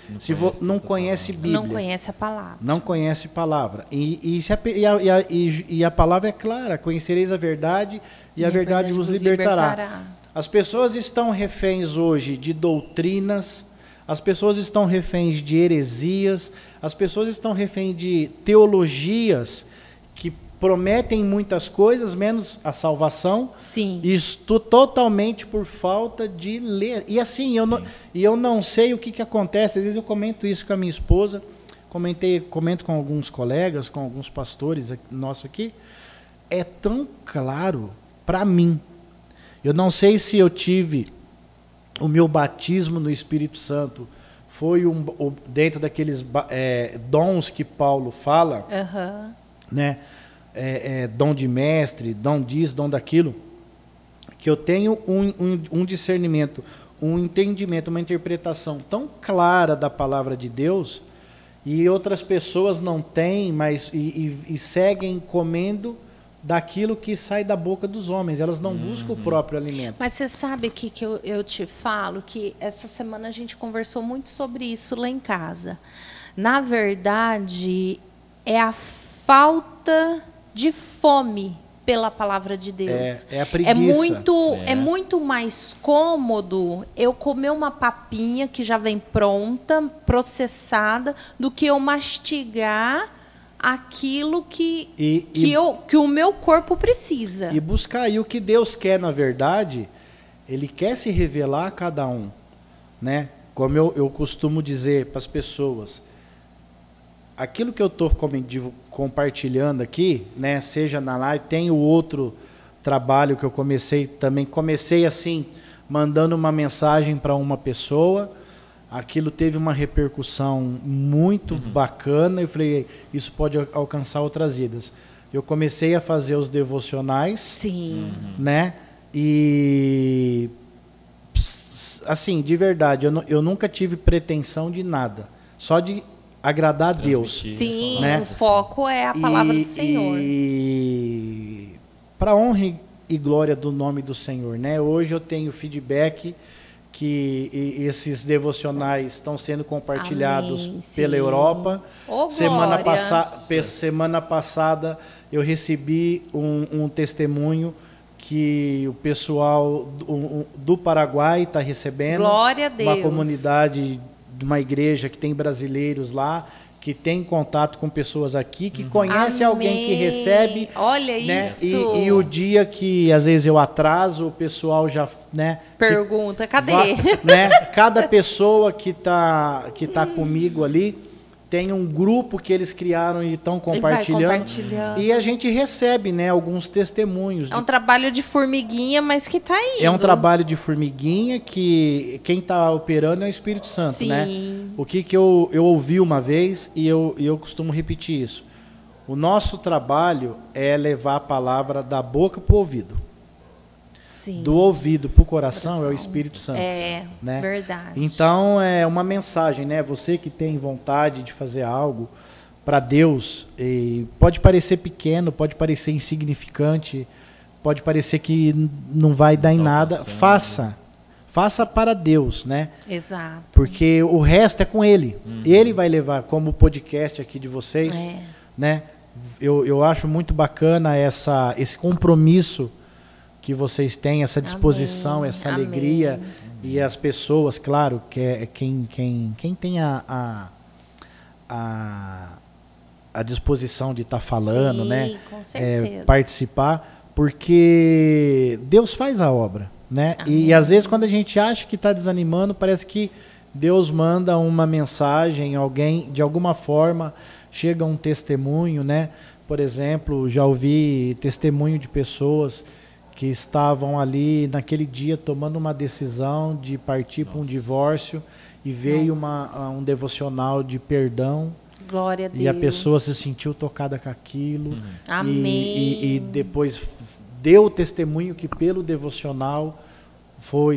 não conhece Bíblia. Não conhece a palavra. Não conhece palavra. E a palavra é clara: conhecereis a verdade e a verdade vos libertará. As pessoas estão reféns hoje de doutrinas, as pessoas estão reféns de heresias, as pessoas estão reféns de teologias que prometem muitas coisas, menos a salvação. Sim. Isto totalmente por falta de ler. E assim, eu não sei o que acontece. Às vezes eu comento isso com a minha esposa, comento com alguns colegas, com alguns pastores nossos aqui. É tão claro para mim. Eu não sei se eu tive o meu batismo no Espírito Santo, foi dentro daqueles dons que Paulo fala, né? Dom de mestre, dom disso, dom daquilo, que eu tenho um discernimento, um entendimento, uma interpretação tão clara da palavra de Deus, e outras pessoas não têm, mas e seguem comendo daquilo que sai da boca dos homens. Elas não buscam o próprio alimento. Mas você sabe que eu te falo que essa semana a gente conversou muito sobre isso lá em casa. Na verdade, é a falta de fome pela palavra de Deus. É a preguiça. É muito mais cômodo eu comer uma papinha que já vem pronta, processada, do que eu mastigar aquilo que o meu corpo precisa. E buscar aí o que Deus quer, na verdade, Ele quer se revelar a cada um, né? Como eu costumo dizer para as pessoas, aquilo que eu estou compartilhando aqui, né, seja na live, tem o outro trabalho que eu comecei assim, mandando uma mensagem para uma pessoa. Aquilo teve uma repercussão muito bacana. Eu falei, isso pode alcançar outras vidas. Eu comecei a fazer os devocionais. Sim. Né? E, assim, de verdade, eu nunca tive pretensão de nada. Só de agradar a Deus. Sim, né? O foco é a palavra do Senhor. E para honra e glória do nome do Senhor, né? Hoje eu tenho feedback que esses devocionais estão sendo compartilhados pela Europa. Semana passada eu recebi um testemunho que o pessoal do Paraguai está recebendo. Glória a Deus. Uma comunidade de uma igreja que tem brasileiros lá, que tem contato com pessoas aqui, que conhece alguém que recebe. Olha, né? isso. E o dia que às vezes eu atraso, o pessoal já, né, pergunta, cadê? Né? Cada pessoa que tá comigo ali tem um grupo que eles criaram e estão compartilhando. E a gente recebe, né, alguns testemunhos. É um trabalho de formiguinha, mas que está indo. É um trabalho de formiguinha que quem está operando é o Espírito Santo, Sim. né? O que eu ouvi uma vez e eu costumo repetir isso. O nosso trabalho é levar a palavra da boca para o ouvido. Sim. Do ouvido para o coração é o Espírito Santo. Né? Verdade. Então, é uma mensagem, né? Você que tem vontade de fazer algo para Deus, pode parecer pequeno, pode parecer insignificante, pode parecer que não vai dar em nada. Faça. Faça para Deus, né? Exato. Porque o resto é com Ele. Ele vai levar, como o podcast aqui de vocês, né? Eu acho muito bacana esse compromisso que vocês têm, essa disposição, essa alegria. E as pessoas, claro, que quem tem a disposição de estar falando, sim, né? Com certeza. Participar, porque Deus faz a obra, né? E às vezes quando a gente acha que está desanimando, parece que Deus manda uma mensagem, alguém, de alguma forma, chega um testemunho, né? Por exemplo, já ouvi testemunho de pessoas que estavam ali naquele dia tomando uma decisão de partir para um divórcio e veio um devocional de perdão. Glória a Deus. E a pessoa se sentiu tocada com aquilo. Amém. E depois deu o testemunho que pelo devocional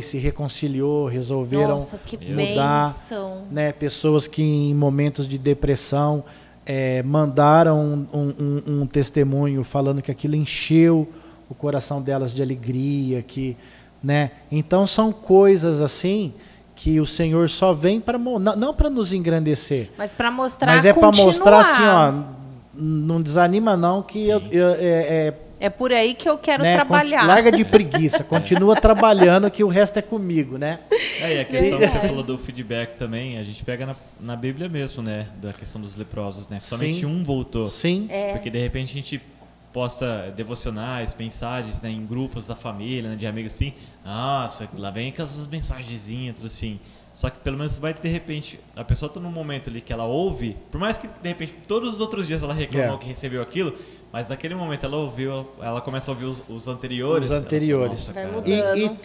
se reconciliou, resolveram mudar. Bênção. Né? Pessoas que em momentos de depressão mandaram um testemunho falando que aquilo encheu o coração delas de alegria, né? Então são coisas assim que o Senhor só vem para não para nos engrandecer, mas para mostrar, mas é para mostrar assim, ó, não desanima não que é por aí que eu quero, né, trabalhar. Larga de preguiça, continua trabalhando que o resto é comigo, né? E a questão que você falou do feedback também, a gente pega na Bíblia mesmo, né? Da questão dos leprosos, né? Somente um voltou. Sim. Porque de repente a gente posta devocionais, mensagens, né, em grupos da família, né, de amigos assim. Nossa, lá vem com essas mensagenzinhas, tudo assim. Só que pelo menos vai, de repente, a pessoa tá num momento ali que ela ouve, por mais que de repente todos os outros dias ela reclamou que recebeu aquilo, mas naquele momento ela ouviu, ela começa a ouvir os anteriores. Os anteriores. Fala,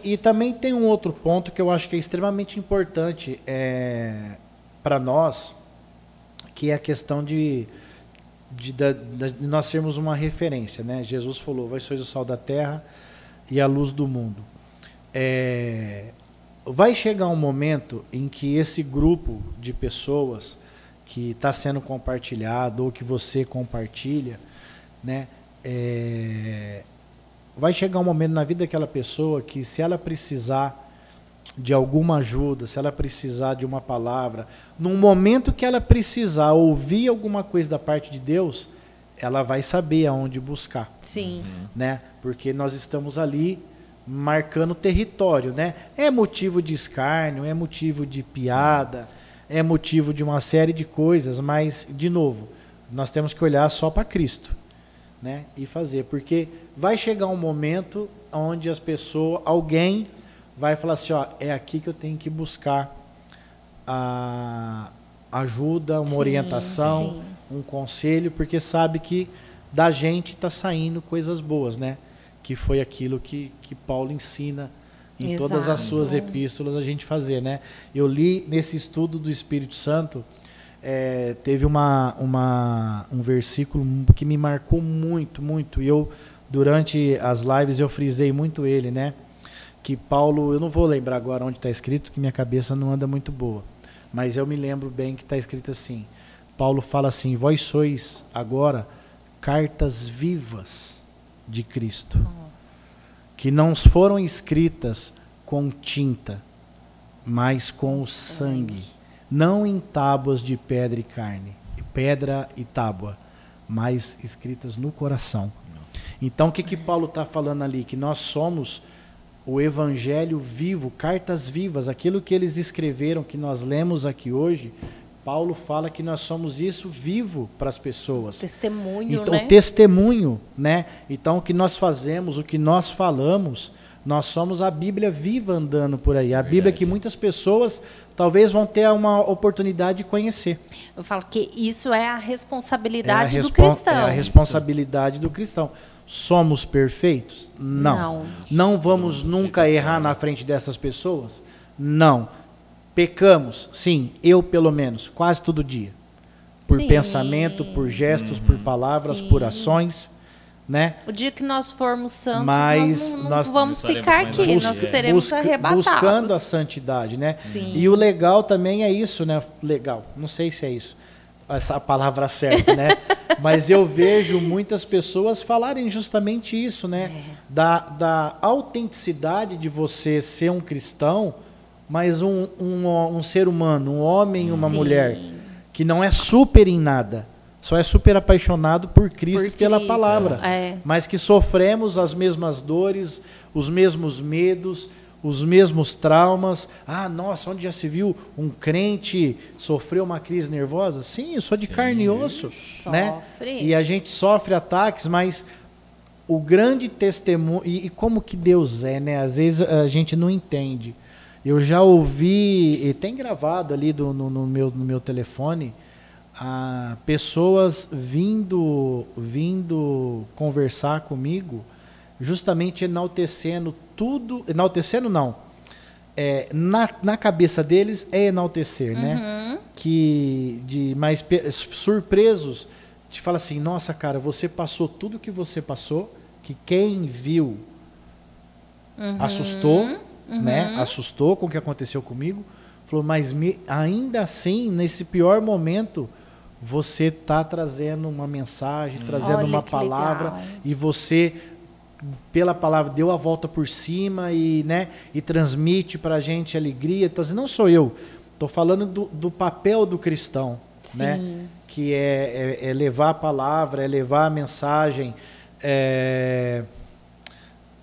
e também tem um outro ponto que eu acho que é extremamente importante para nós, que é a questão de nós sermos uma referência, né? Jesus falou: "Vós sois o sal da terra e a luz do mundo". Vai chegar um momento em que esse grupo de pessoas que está sendo compartilhado ou que você compartilha, né? Vai chegar um momento na vida daquela pessoa que, se ela precisar de alguma ajuda, se ela precisar de uma palavra, num momento que ela precisar ouvir alguma coisa da parte de Deus, ela vai saber aonde buscar. Sim. Né? Porque nós estamos ali marcando território, né? É motivo de escárnio, é motivo de piada, é motivo de uma série de coisas, mas, de novo, nós temos que olhar só para Cristo, né? E fazer, porque vai chegar um momento onde alguém vai falar assim, ó, é aqui que eu tenho que buscar a ajuda, uma orientação, um conselho, porque sabe que da gente está saindo coisas boas, né? Que foi aquilo que Paulo ensina em todas as suas epístolas a gente fazer, né? Eu li nesse estudo do Espírito Santo, teve um versículo que me marcou muito, muito, e eu, durante as lives, eu frisei muito ele, né? Que Paulo, eu não vou lembrar agora onde está escrito, que minha cabeça não anda muito boa, mas eu me lembro bem que está escrito assim, Paulo fala assim: "Vós sois agora cartas vivas de Cristo, que não foram escritas com tinta, mas com o sangue, não em tábuas de pedra e carne, pedra e tábua, mas escritas no coração." Então, o que Paulo está falando ali? Que nós somos o evangelho vivo, cartas vivas, aquilo que eles escreveram, que nós lemos aqui hoje. Paulo fala que nós somos isso vivo para as pessoas. Testemunho, então, né? O testemunho, né? Então, o que nós fazemos, o que nós falamos, nós somos a Bíblia viva andando por aí. A Bíblia que muitas pessoas talvez vão ter uma oportunidade de conhecer. Eu falo que isso é a responsabilidade do cristão. É a responsabilidade do cristão. Somos perfeitos? Não. Não vamos nunca errar na frente dessas pessoas? Não. Pecamos? Sim, eu pelo menos, quase todo dia. Por pensamento, por gestos, por palavras, por ações, né? O dia que nós formos santos, mas nós vamos ficar aqui, nós seremos arrebatados. Buscando a santidade, né? Sim. E o legal também é isso, né? Legal, não sei se é isso, essa palavra certa, né? Mas eu vejo muitas pessoas falarem justamente isso, né? Da autenticidade de você ser um cristão, mas um ser humano, um homem e uma mulher, que não é super em nada, só é super apaixonado por Cristo, pela palavra, mas que sofremos as mesmas dores, os mesmos medos, os mesmos traumas. Ah, nossa, onde já se viu um crente sofreu uma crise nervosa? Sim, eu sou de carne e osso, né? E a gente sofre ataques, mas o grande testemunho, e como que Deus é, né? Às vezes a gente não entende. Eu já ouvi, e tem gravado ali no meu telefone, pessoas vindo conversar comigo, justamente enaltecendo tudo, enaltecendo não, na cabeça deles é enaltecer, né? Mas surpresos, te fala assim, nossa cara, você passou tudo que você passou, que quem viu assustou, né? Assustou com o que aconteceu comigo. Falou, mas ainda assim, nesse pior momento, você está trazendo uma mensagem, trazendo Olha uma que palavra, legal. e você, pela palavra, deu a volta por cima e transmite para a gente alegria. Então, assim, não sou eu, estou falando do papel do cristão, né? Sim. Que é levar a palavra, é levar a mensagem.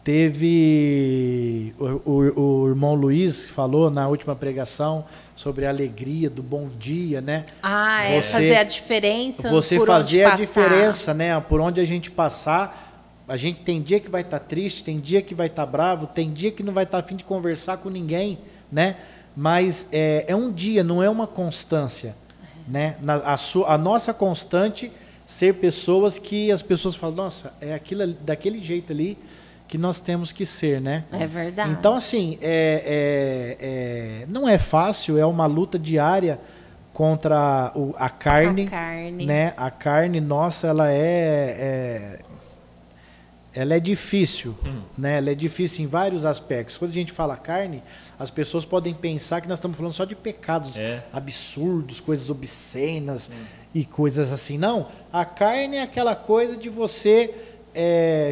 Teve o irmão Luiz falou na última pregação sobre a alegria do bom dia, né? Fazer a diferença. Você por fazer onde a diferença, né? Por onde a gente passar, a gente tem dia que vai estar triste, tem dia que vai estar bravo, tem dia que não vai estar a fim de conversar com ninguém, né? Mas é um dia, não é uma constância, né? A nossa constante ser pessoas que as pessoas falam, nossa, é aquilo daquele jeito ali que nós temos que ser, né? É verdade. Então, assim, não é fácil, é uma luta diária contra a carne. Né? A carne, nossa, ela é difícil, né? Ela é difícil em vários aspectos. Quando a gente fala carne, as pessoas podem pensar que nós estamos falando só de pecados absurdos, coisas obscenas e coisas assim. Não, a carne é aquela coisa de você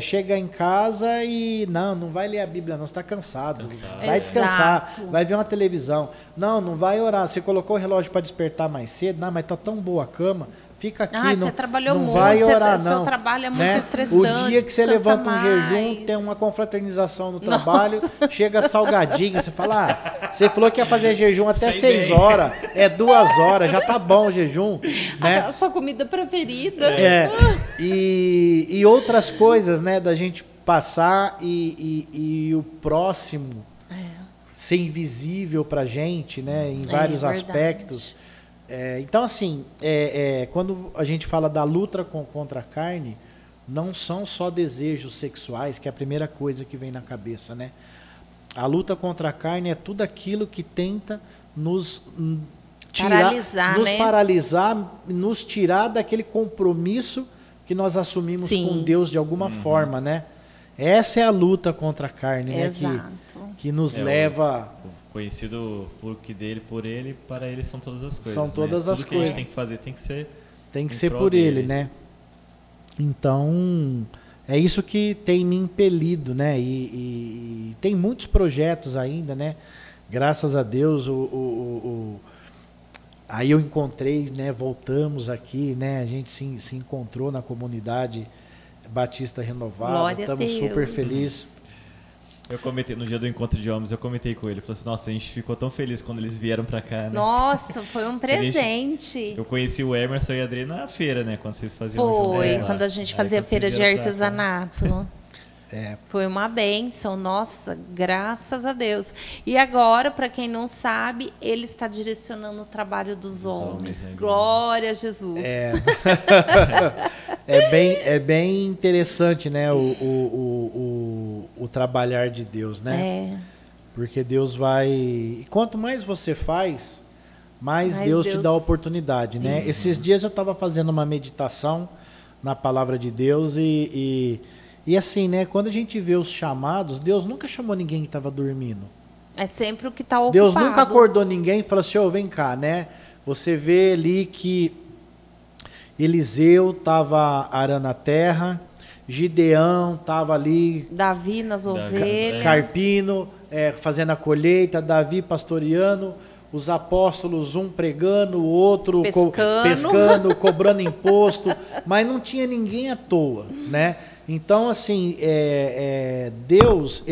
chega em casa e não vai ler a Bíblia, não, você está cansado. Vai descansar, vai ver uma televisão. Não vai orar. Você colocou o relógio para despertar mais cedo, não, mas está tão boa a cama. Fica aqui, você trabalhou não muito, vai orar, não. Seu trabalho é muito né? estressante. O dia que você levanta um mais. jejum, tem uma confraternização no trabalho, chega salgadinho, você fala, você falou que ia fazer jejum até 6 horas, 2 horas, já tá bom o jejum. Né? A sua comida preferida. E outras coisas, né, da gente passar e o próximo ser invisível pra gente, né, em vários aspectos. Então, assim, quando a gente fala da luta contra a carne, não são só desejos sexuais, que é a primeira coisa que vem na cabeça, né? A luta contra a carne é tudo aquilo que tenta nos paralisar, nos tirar daquele compromisso que nós assumimos com Deus de alguma forma, né? Essa é a luta contra a carne, né? Que nos leva... Conhecido por ele, para ele são todas as coisas. São todas as coisas. Tudo que a gente tem que fazer tem que ser por ele, né? Então, é isso que tem me impelido, né? E tem muitos projetos ainda, né? Graças a Deus, aí eu encontrei, né? Voltamos aqui, né? A gente se encontrou na comunidade Batista Renovada. Estamos super felizes. Eu comentei, no dia do encontro de homens, eu comentei com ele. Falei assim, nossa, a gente ficou tão feliz quando eles vieram pra cá, né? Nossa, foi um presente. Eu conheci o Emerson e a Adri na feira, né? Quando vocês faziam quando a gente fazia feira de artesanato. Foi uma bênção, nossa, graças a Deus. E agora, para quem não sabe, ele está direcionando o trabalho dos homens. Glória a Jesus. É bem interessante, né, o trabalhar de Deus, né? Porque Deus vai... E quanto mais você faz, mais Deus te dá oportunidade, né? Esses dias eu estava fazendo uma meditação na palavra de Deus e assim, né, quando a gente vê os chamados, Deus nunca chamou ninguém que estava dormindo. É sempre o que está ocupado. Deus nunca acordou ninguém e falou assim, vem cá, né? Você vê ali que Eliseu estava arando a terra, Gideão estava ali... Davi nas ovelhas. Carpino, fazendo a colheita, Davi pastoreando, os apóstolos, um pregando, o outro pescando, cobrando imposto, mas não tinha ninguém à toa, né? Então, assim, Deus,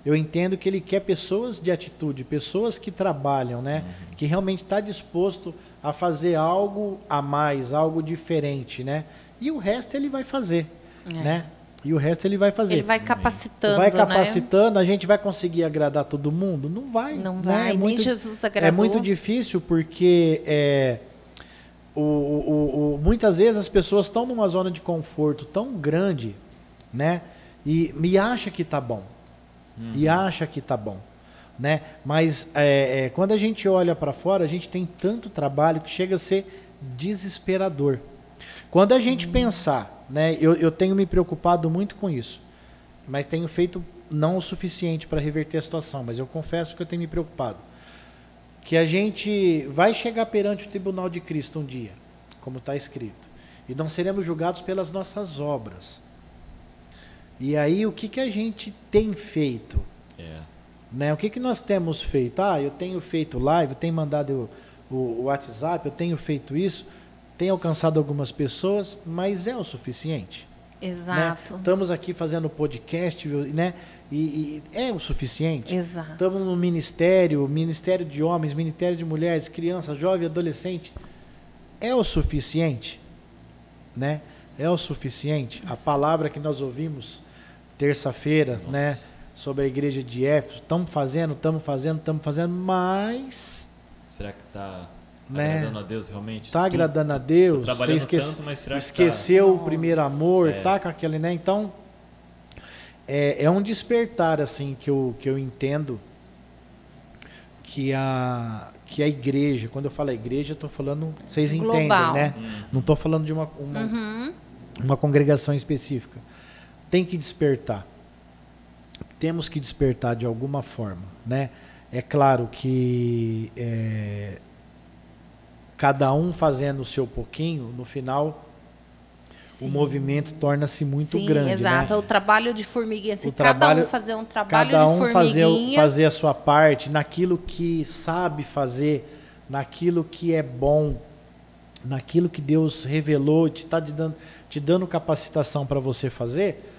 eu entendo que Ele quer pessoas de atitude, pessoas que trabalham, né? Que realmente está disposto a fazer algo a mais, algo diferente, né? E o resto Ele vai fazer, né? E o resto Ele vai fazer. Ele vai capacitando, vai capacitando, né? A gente vai conseguir agradar todo mundo? Não vai. Não vai, né? Nem Jesus agradou. É muito difícil porque... muitas vezes as pessoas estão numa zona de conforto tão grande, né? E me acha que tá bom. E acha que tá bom, né? Mas quando a gente olha para fora, a gente tem tanto trabalho que chega a ser desesperador. Quando a gente pensar, né? Eu tenho me preocupado muito com isso, mas tenho feito não o suficiente para reverter a situação, mas eu confesso que eu tenho me preocupado. que a gente vai chegar perante o tribunal de Cristo um dia, como está escrito, e não seremos julgados pelas nossas obras. E aí, o que a gente tem feito? Né? O que nós temos feito? Eu tenho feito live, eu tenho mandado o WhatsApp, eu tenho feito isso, tenho alcançado algumas pessoas, mas é o suficiente? Exato. Né? Estamos aqui fazendo podcast, né? E é o suficiente? Exato. Estamos no ministério de homens, ministério de mulheres, crianças, jovem, adolescente. É o suficiente? Né? É o suficiente? A palavra que nós ouvimos terça-feira, né? Sobre a igreja de Éfeso, estamos fazendo, mas... Será que está agradando a Deus realmente? Está agradando a Deus? Você tanto, mas será esqueceu que o primeiro amor, tá com aquele, né? Então, é um despertar, assim, que eu entendo que a igreja, quando eu falo igreja, eu estou falando, vocês entendem, né? Não estou falando de uma congregação específica. Tem que despertar. Temos que despertar de alguma forma, né? É claro que cada um fazendo o seu pouquinho, no final, sim, o movimento torna-se muito grande. Exato. Né? O trabalho de formiguinha. Se cada um fazer um trabalho cada um de formiguinha. Fazer a sua parte, naquilo que sabe fazer, naquilo que é bom, naquilo que Deus revelou, te dando capacitação para você fazer.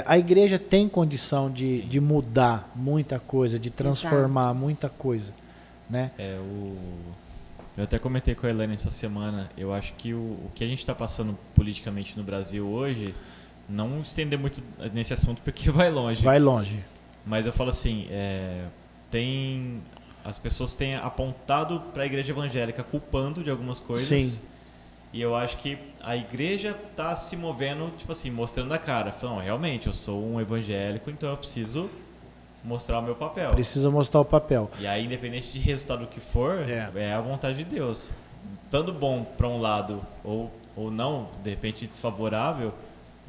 A igreja tem condição de mudar muita coisa, de transformar muita coisa, né? Eu até comentei com a Helena essa semana, eu acho que o que a gente está passando politicamente no Brasil hoje, não estender muito nesse assunto porque vai longe. Vai longe. Mas eu falo assim, as pessoas têm apontado para a igreja evangélica culpando de algumas coisas. Sim. E eu acho que a igreja está se movendo, tipo assim, mostrando a cara. Falando, realmente, eu sou um evangélico, então eu preciso mostrar o meu papel. Precisa mostrar o papel. E aí, independente de resultado que for, é a vontade de Deus. Tanto bom para um lado ou não, de repente desfavorável,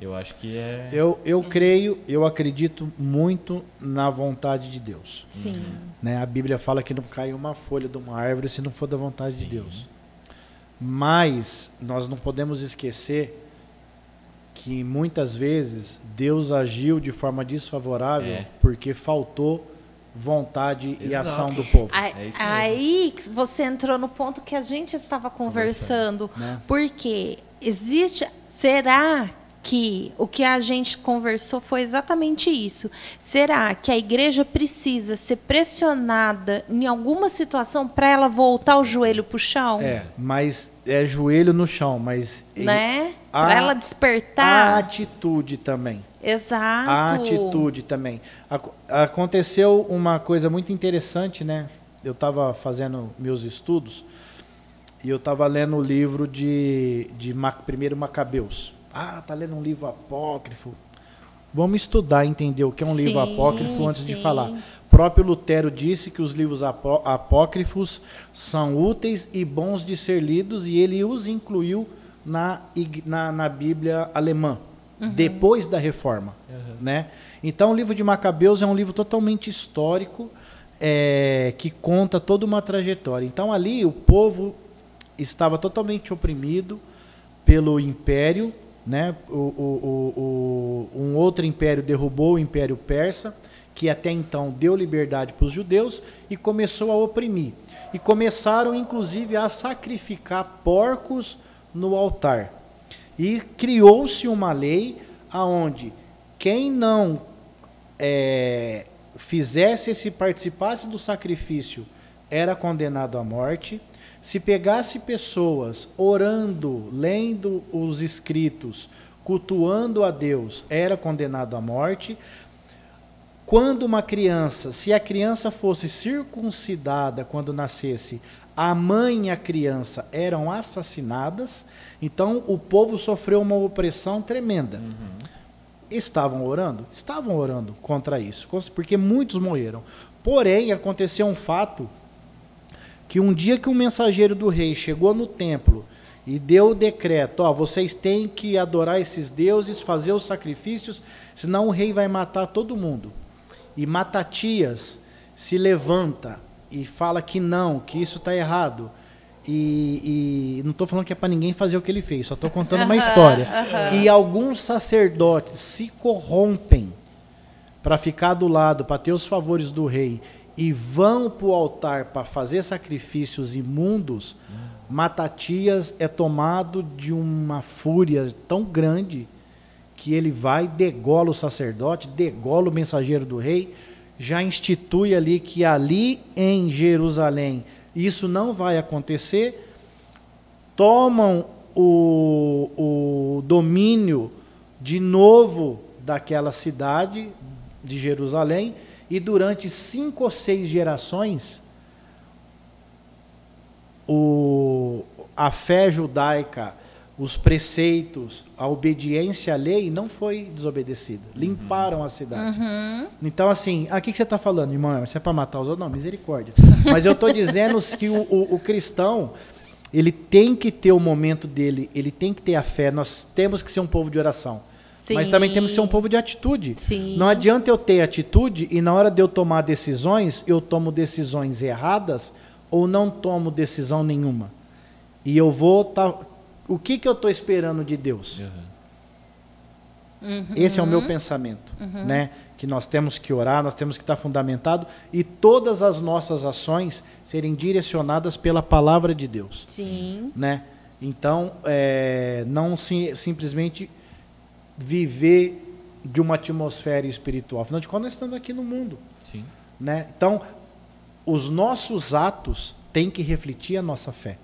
eu acho que é... Eu acredito muito na vontade de Deus. Sim. Né? A Bíblia fala que não cai uma folha de uma árvore se não for da vontade de Deus. Mas nós não podemos esquecer que muitas vezes Deus agiu de forma desfavorável porque faltou vontade e ação do povo. Aí você entrou no ponto que a gente estava conversando, né? Porque será que o que a gente conversou foi exatamente isso? Será que a igreja precisa ser pressionada em alguma situação para ela voltar o joelho para o chão? Mas é joelho no chão, mas... Né? Para ela despertar. A atitude também. Exato. A atitude também. Aconteceu uma coisa muito interessante, né? Eu estava fazendo meus estudos e eu estava lendo o livro de primeiro Macabeus. Tá lendo um livro apócrifo. Vamos estudar, entender o que é um livro apócrifo antes de falar. O próprio Lutero disse que os livros apócrifos são úteis e bons de ser lidos e ele os incluiu na Bíblia alemã, depois da Reforma. Né? Então, o livro de Macabeus é um livro totalmente histórico, que conta toda uma trajetória. Então, ali o povo estava totalmente oprimido pelo império, né? Um outro império derrubou o Império Persa, que até então deu liberdade para os judeus e começou a oprimir. E começaram, inclusive, a sacrificar porcos no altar. E criou-se uma lei onde quem não participasse do sacrifício era condenado à morte. Se pegasse pessoas orando, lendo os escritos, cultuando a Deus, era condenado à morte. Quando uma criança, se a criança fosse circuncidada quando nascesse, a mãe e a criança eram assassinadas. Então o povo sofreu uma opressão tremenda. Estavam orando? Estavam orando contra isso, porque muitos morreram. Porém, aconteceu um fato que um dia que um mensageiro do rei chegou no templo e deu o decreto, vocês têm que adorar esses deuses, fazer os sacrifícios, senão o rei vai matar todo mundo. E Matatias se levanta e fala que não, que isso está errado, e não estou falando que é para ninguém fazer o que ele fez, só estou contando uma história. E alguns sacerdotes se corrompem para ficar do lado, para ter os favores do rei, e vão para o altar para fazer sacrifícios imundos, Matatias é tomado de uma fúria tão grande que ele vai, degola o sacerdote, degola o mensageiro do rei, já institui ali que ali em Jerusalém isso não vai acontecer, tomam o domínio de novo daquela cidade de Jerusalém, e durante 5 ou 6 gerações a fé judaica, os preceitos, a obediência à lei não foi desobedecida. Limparam a cidade. Então, assim, o que você está falando, irmão? Isso é para matar os outros? Não, misericórdia. Mas eu estou dizendo que o cristão, ele tem que ter o momento dele, ele tem que ter a fé. Nós temos que ser um povo de oração. Sim. Mas também temos que ser um povo de atitude. Sim. Não adianta eu ter atitude e na hora de eu tomar decisões, eu tomo decisões erradas ou não tomo decisão nenhuma. E eu vou o que eu estou esperando de Deus? Esse é o meu pensamento, né? Que nós temos que orar, nós temos que estar fundamentado e todas as nossas ações serem direcionadas pela palavra de Deus. Sim. Né? Então, não simplesmente viver de uma atmosfera espiritual. Afinal de contas, nós estamos aqui no mundo. Sim. Né? Então, os nossos atos têm que refletir a nossa fé.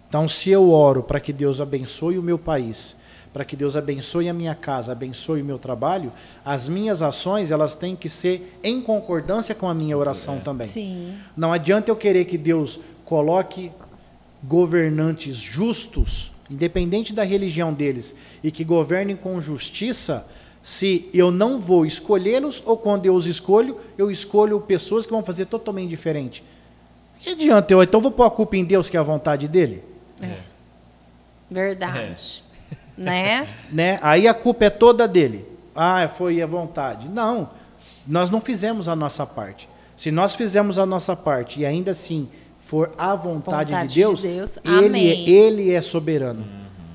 Então, se eu oro para que Deus abençoe o meu país, para que Deus abençoe a minha casa, abençoe o meu trabalho, as minhas ações elas têm que ser em concordância com a minha oração também. Sim. Não adianta eu querer que Deus coloque governantes justos, independente da religião deles, e que governem com justiça, se eu não vou escolhê-los, ou quando eu os escolho, eu escolho pessoas que vão fazer totalmente diferente. Que adianta eu? Então vou pôr a culpa em Deus, que é a vontade dele? Verdade. Né? Aí a culpa é toda dele. Foi a vontade. Não, nós não fizemos a nossa parte. Se nós fizemos a nossa parte e ainda assim for a vontade de Deus, ele é soberano.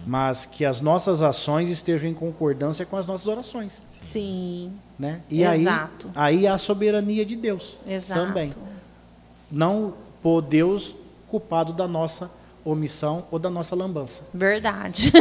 Mas que as nossas ações estejam em concordância com as nossas orações. Sim. Né? E aí há a soberania de Deus. Exato. Também. Não pôr Deus culpado da nossa omissão ou da nossa lambança. Verdade.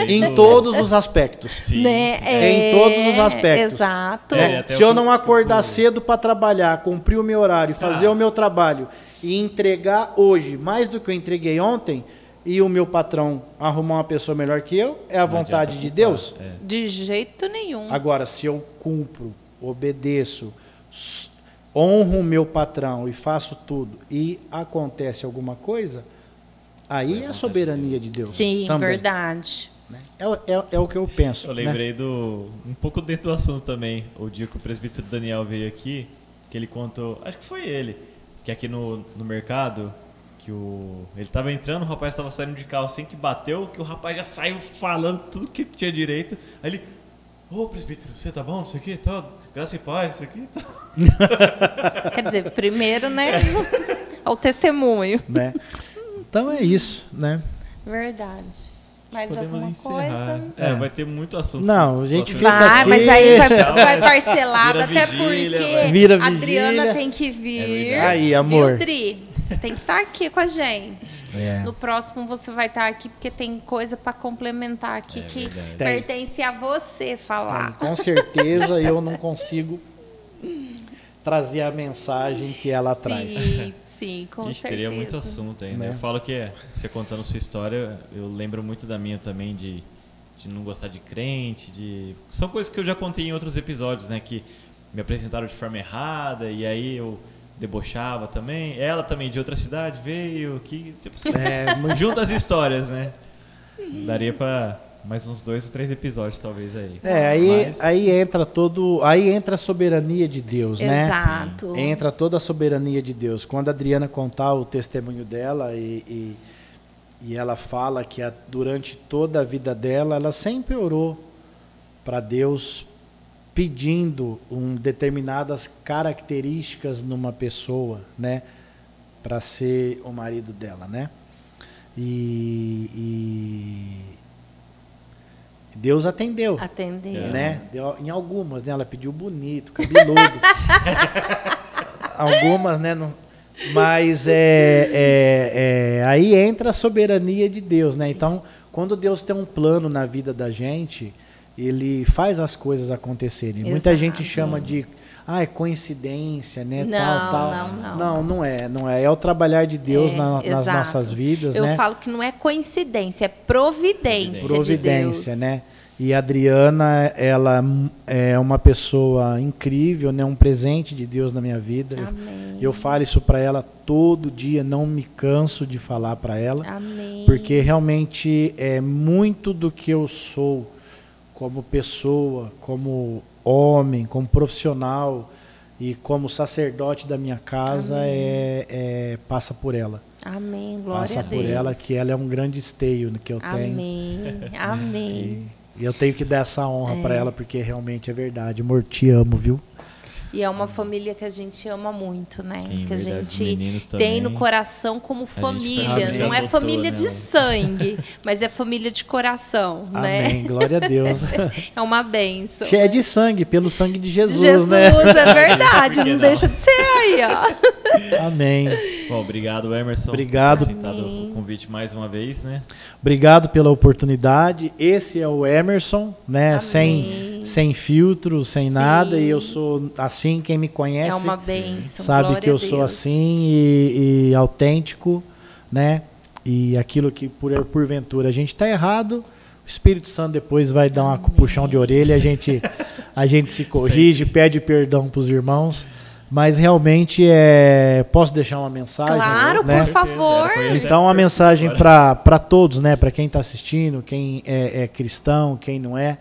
Em todos os aspectos. Sim. Né? Em todos os aspectos. Exato. Se eu não acordar cedo para trabalhar, cumprir o meu horário, fazer o meu trabalho e entregar hoje mais do que eu entreguei ontem, e o meu patrão arrumar uma pessoa melhor que eu, é a vontade de Deus? De jeito nenhum. Agora, se eu cumpro, obedeço, honro o meu patrão e faço tudo e acontece alguma coisa, aí é a soberania de Deus. Sim, também. Verdade. É o que eu penso. Eu lembrei um pouco dentro do assunto também, o dia que o presbítero Daniel veio aqui, que ele contou, acho que foi ele, que aqui no mercado, que ele estava entrando, o rapaz estava saindo de carro assim que bateu, que o rapaz já saiu falando tudo que tinha direito, aí ele... presbítero, você tá bom? Isso aqui? Tá, graça e paz, isso aqui? Tá. Quer dizer, primeiro, né? Ao testemunho. Né? Então é isso, né? Verdade. Mais Podemos alguma encerrar. coisa? Vai ter muito assunto. Não, a gente fica vai, aqui. mas aí vai parcelado, até vigília, porque vira a vigília. Adriana tem que vir. Aí, amor. Viu, Dri? Você tem que estar aqui com a gente. É. No próximo você vai estar aqui porque tem coisa para complementar aqui que verdade. pertence a você falar. Com certeza eu não consigo trazer a mensagem que ela traz. Sim, com Ixi, certeza. teria muito assunto ainda. Né? Eu falo que você contando sua história, eu lembro muito da minha também, de não gostar de crente, são coisas que eu já contei em outros episódios, né? Que me apresentaram de forma errada e aí eu debochava também. Ela também de outra cidade veio, que tipo, junta as histórias, né? Daria para mais uns 2 ou 3 episódios talvez aí. Aí entra a soberania de Deus, né? Exato. Entra toda a soberania de Deus. Quando a Adriana contar o testemunho dela e ela fala que durante toda a vida dela, ela sempre orou para Deus pedindo determinadas características numa pessoa, né? para ser o marido dela, né? E Deus atendeu. Atendeu. Né? Em algumas, né? Ela pediu bonito, cabeludo. Algumas, né? Mas aí entra a soberania de Deus, né? Então, quando Deus tem um plano na vida da gente, Ele faz as coisas acontecerem. Exato. Muita gente chama de é coincidência, né? Não é. É o trabalhar de Deus nas nossas vidas, Eu né? falo que não é coincidência, é providência de Deus. Né? E a Adriana, ela é uma pessoa incrível, né? Um presente de Deus na minha vida. Amém. Eu falo isso para ela todo dia, não me canso de falar para ela. Amém. Porque realmente é muito do que eu sou como pessoa, como homem, como profissional e como sacerdote da minha casa, passa por ela. Amém, glória passa a Deus. Por ela, que ela é um grande esteio que eu tenho. Amém. E eu tenho que dar essa honra para ela, porque realmente é verdade. Amor, te amo, viu? E é uma família que a gente ama muito, né? Sim, que a verdade. gente tem no coração como família. Não é família de sangue, mas é família de coração, né? Amém, glória a Deus. É uma bênção. Cheia de sangue, pelo sangue de Jesus, né? É verdade, não deixa de ser aí, ó. Amém. Bom, obrigado, Emerson. Obrigado. Por ter aceitado o convite mais uma vez, né? Obrigado pela oportunidade. Esse é o Emerson, né? Sem filtro, sem nada. E eu sou assim, quem me conhece é uma bênção, sabe que eu sou assim e autêntico, né? E aquilo que porventura a gente está errado, o Espírito Santo depois vai dar um puxão de orelha, a gente se corrige, pede perdão para os irmãos. Mas realmente posso deixar uma mensagem? Claro, né? por favor. Então, uma mensagem para todos, né? Para quem está assistindo, quem é cristão, quem não é.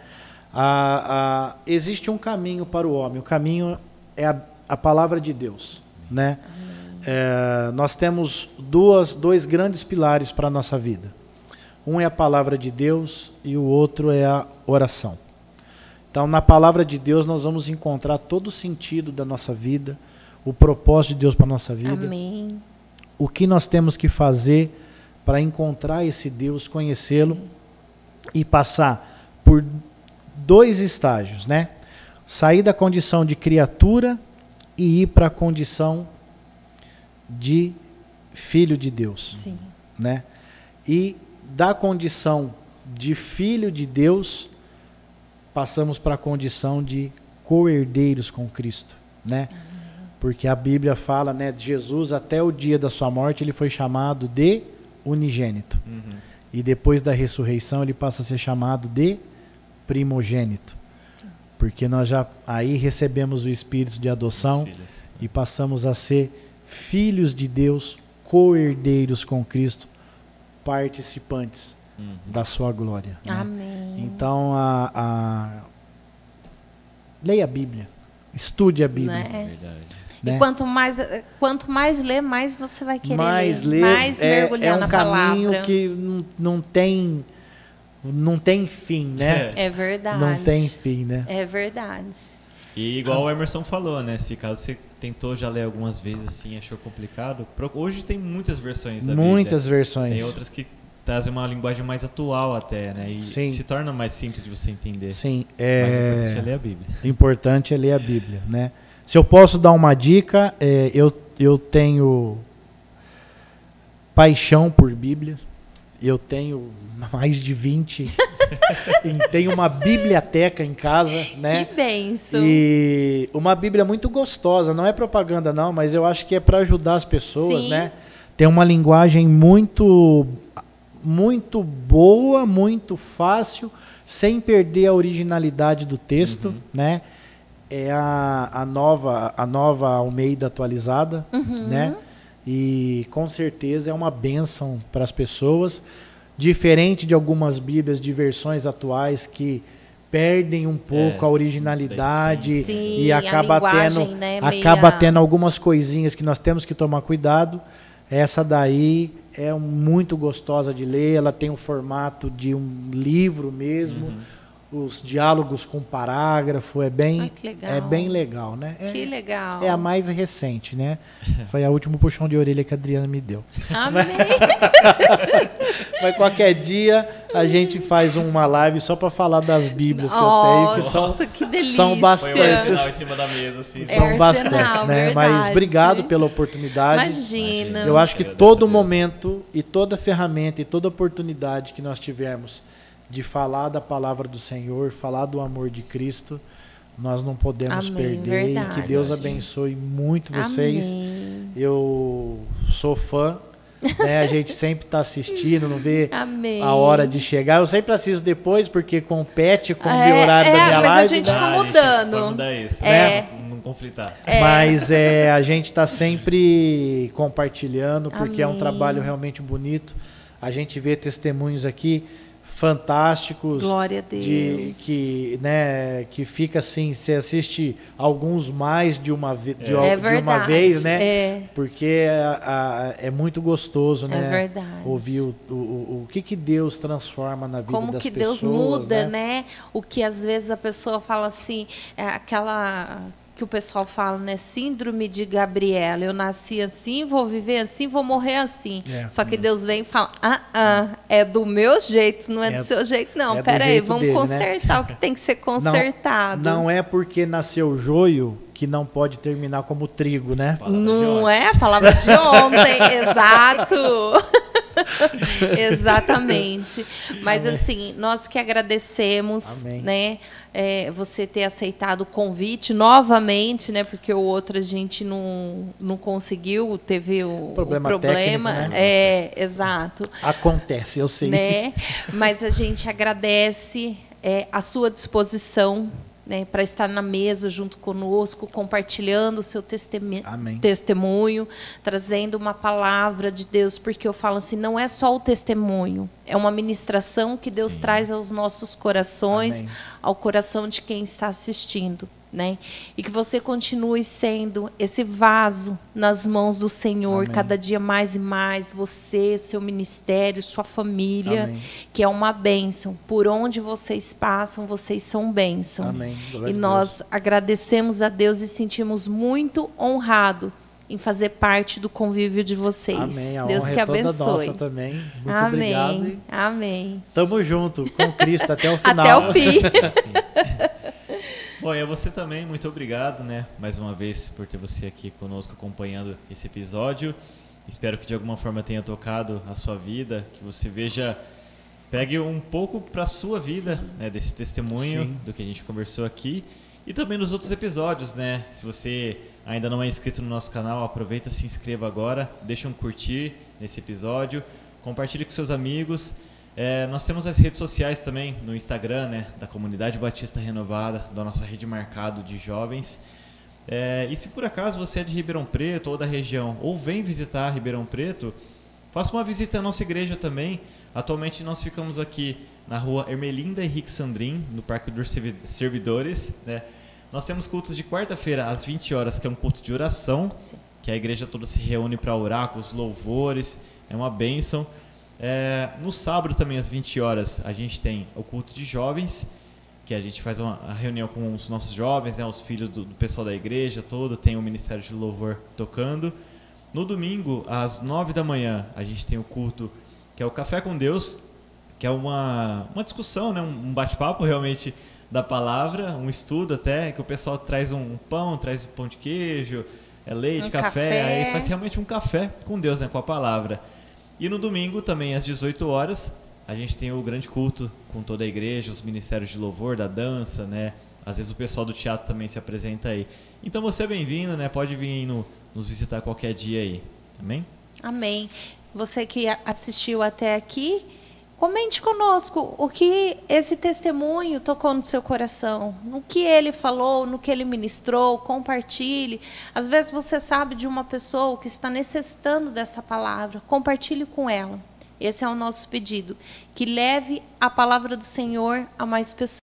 Existe um caminho para o homem. O caminho é a palavra de Deus, né? Nós temos dois grandes pilares para a nossa vida. Um é a palavra de Deus e o outro é a oração. Então, na palavra de Deus, nós vamos encontrar todo o sentido da nossa vida, o propósito de Deus para a nossa vida. Amém. O que nós temos que fazer para encontrar esse Deus, conhecê-lo e passar por 2 estágios, né? Sair da condição de criatura e ir para a condição de filho de Deus. Sim. Né? E da condição de filho de Deus, passamos para a condição de co-herdeiros com Cristo, né? Porque a Bíblia fala, né, de Jesus até o dia da sua morte, ele foi chamado de unigênito. E depois da ressurreição, ele passa a ser chamado de primogênito. Porque nós já aí recebemos o espírito de adoção e passamos a ser filhos de Deus, co-herdeiros com Cristo, participantes da sua glória. Né? Amém. Então, leia a Bíblia, estude a Bíblia. Né? Né? E quanto mais ler, mais você vai querer mais mergulhar na palavra. É um caminho que não tem fim, né? É verdade. Não tem fim, né? É verdade. E igual o Emerson falou, né? Se caso você tentou já ler algumas vezes assim, achou complicado, hoje tem muitas versões da Bíblia. Muitas versões. Tem outras que trazem uma linguagem mais atual até, né? E Sim. se torna mais simples de você entender. Sim. Mas o importante é ler a Bíblia. Importante é ler a Bíblia, né? Se eu posso dar uma dica, eu tenho paixão por Bíblia. Eu tenho mais de 20. Tenho uma biblioteca em casa, né? Que bênção. E uma Bíblia muito gostosa. Não é propaganda, não, mas eu acho que é para ajudar as pessoas, Sim. né? Tem uma linguagem muito boa, muito fácil, sem perder a originalidade do texto, né? É a nova Almeida atualizada, né? E com certeza é uma bênção para as pessoas, diferente de algumas Bíblias de versões atuais que perdem um pouco a originalidade. Sim, e acaba tendo algumas coisinhas que nós temos que tomar cuidado. Essa daí é muito gostosa de ler, ela tem o formato de um livro mesmo. os diálogos com parágrafo, é bem legal, né? Que legal. É a mais recente, né? Foi a última puxão de orelha que a Adriana me deu. Amém. Mas qualquer dia a gente faz uma live só para falar das Bíblias que eu tenho, que delícia. São bastantes. Põe o arsenal em cima da mesa, assim. São bastantes, né? Verdade. Mas obrigado pela oportunidade. Imagina. Eu acho que todo momento e toda ferramenta e toda oportunidade que nós tivermos de falar da palavra do Senhor, falar do amor de Cristo, nós não podemos perder. Verdade. E que Deus abençoe muito vocês. Amém. Eu sou fã, né? A gente sempre está assistindo, não vê Amém. a hora de chegar. Eu sempre assisto depois, porque compete com o horário da minha mas live. a gente está mudando. Vai mudar isso, né? Não conflitar. Mas a gente está sempre compartilhando, porque é um trabalho realmente bonito. A gente vê testemunhos aqui fantásticos. Glória a Deus. Que fica assim, você assiste alguns mais de uma vez, de uma verdade. vez, né? Porque é muito gostoso, né? É verdade. Ouvir o que Deus transforma na vida das pessoas. Como que Deus muda, né? O que às vezes a pessoa fala assim, aquela que o pessoal fala, né? Síndrome de Gabriela. Eu nasci assim, vou viver assim, vou morrer assim. Só que Deus vem e fala, é do meu jeito, não é do seu jeito, não. Peraí, vamos dele, consertar, né? O que tem que ser consertado. Não é porque nasceu joio que não pode terminar como trigo, né? Não é a palavra de ontem, exato. Exatamente. Mas assim, nós que agradecemos, né? Você ter aceitado o convite novamente, né? Porque o outro a gente não conseguiu, teve o problema. Técnico, né? Exato. Acontece, eu sei. Né? Mas a gente agradece a sua disposição, né, para estar na mesa junto conosco, compartilhando o seu testemunho, trazendo uma palavra de Deus, porque eu falo assim, não é só o testemunho, é uma ministração que Deus traz aos nossos corações, ao coração de quem está assistindo. Né? E que você continue sendo esse vaso nas mãos do Senhor, cada dia mais e mais, você, seu ministério, sua família, que é uma bênção. Por onde vocês passam, vocês são bênção. E nós agradecemos a Deus e sentimos muito honrado em fazer parte do convívio de vocês. Amém. A Deus honra que é toda abençoe. nossa também. Muito obrigado. Amém. Tamo junto com Cristo até o final. Até o fim. Bom, e a você também, muito obrigado, né? Mais uma vez por ter você aqui conosco acompanhando esse episódio. Espero que de alguma forma tenha tocado a sua vida, que você pegue um pouco para a sua vida, né, desse testemunho do que a gente conversou aqui e também nos outros episódios, né? Se você ainda não é inscrito no nosso canal, aproveita, se inscreva agora, deixa um curtir nesse episódio, compartilhe com seus amigos. Nós temos as redes sociais também, no Instagram, né, da Comunidade Batista Renovada, da nossa rede Marcado de jovens. E se por acaso você é de Ribeirão Preto ou da região, ou vem visitar Ribeirão Preto, faça uma visita à nossa igreja também. Atualmente nós ficamos aqui na rua Ermelinda Henrique Sandrin, no Parque dos Servidores. Né? Nós temos cultos de quarta-feira às 20 horas, que é um culto de oração, que a igreja toda se reúne para orar com os louvores, é uma bênção. No sábado também às 20 horas a gente tem o culto de jovens, que a gente faz uma reunião com os nossos jovens, né, os filhos do pessoal da igreja todo, tem o Ministério de Louvor tocando. No domingo, às 9 da manhã, a gente tem o culto que é o Café com Deus, que é uma discussão, né, um bate-papo realmente da palavra, um estudo até, que o pessoal traz um pão, traz pão de queijo, leite, café, aí faz realmente um café com Deus, né, com a palavra. E no domingo, também às 18 horas, a gente tem o grande culto com toda a igreja, os ministérios de louvor, da dança, né? Às vezes o pessoal do teatro também se apresenta aí. Então você é bem-vindo, né? Pode vir nos visitar qualquer dia aí. Amém? Amém. Você que assistiu até aqui, comente conosco o que esse testemunho tocou no seu coração, no que ele falou, no que ele ministrou, compartilhe. Às vezes você sabe de uma pessoa que está necessitando dessa palavra, compartilhe com ela. Esse é o nosso pedido, que leve a palavra do Senhor a mais pessoas.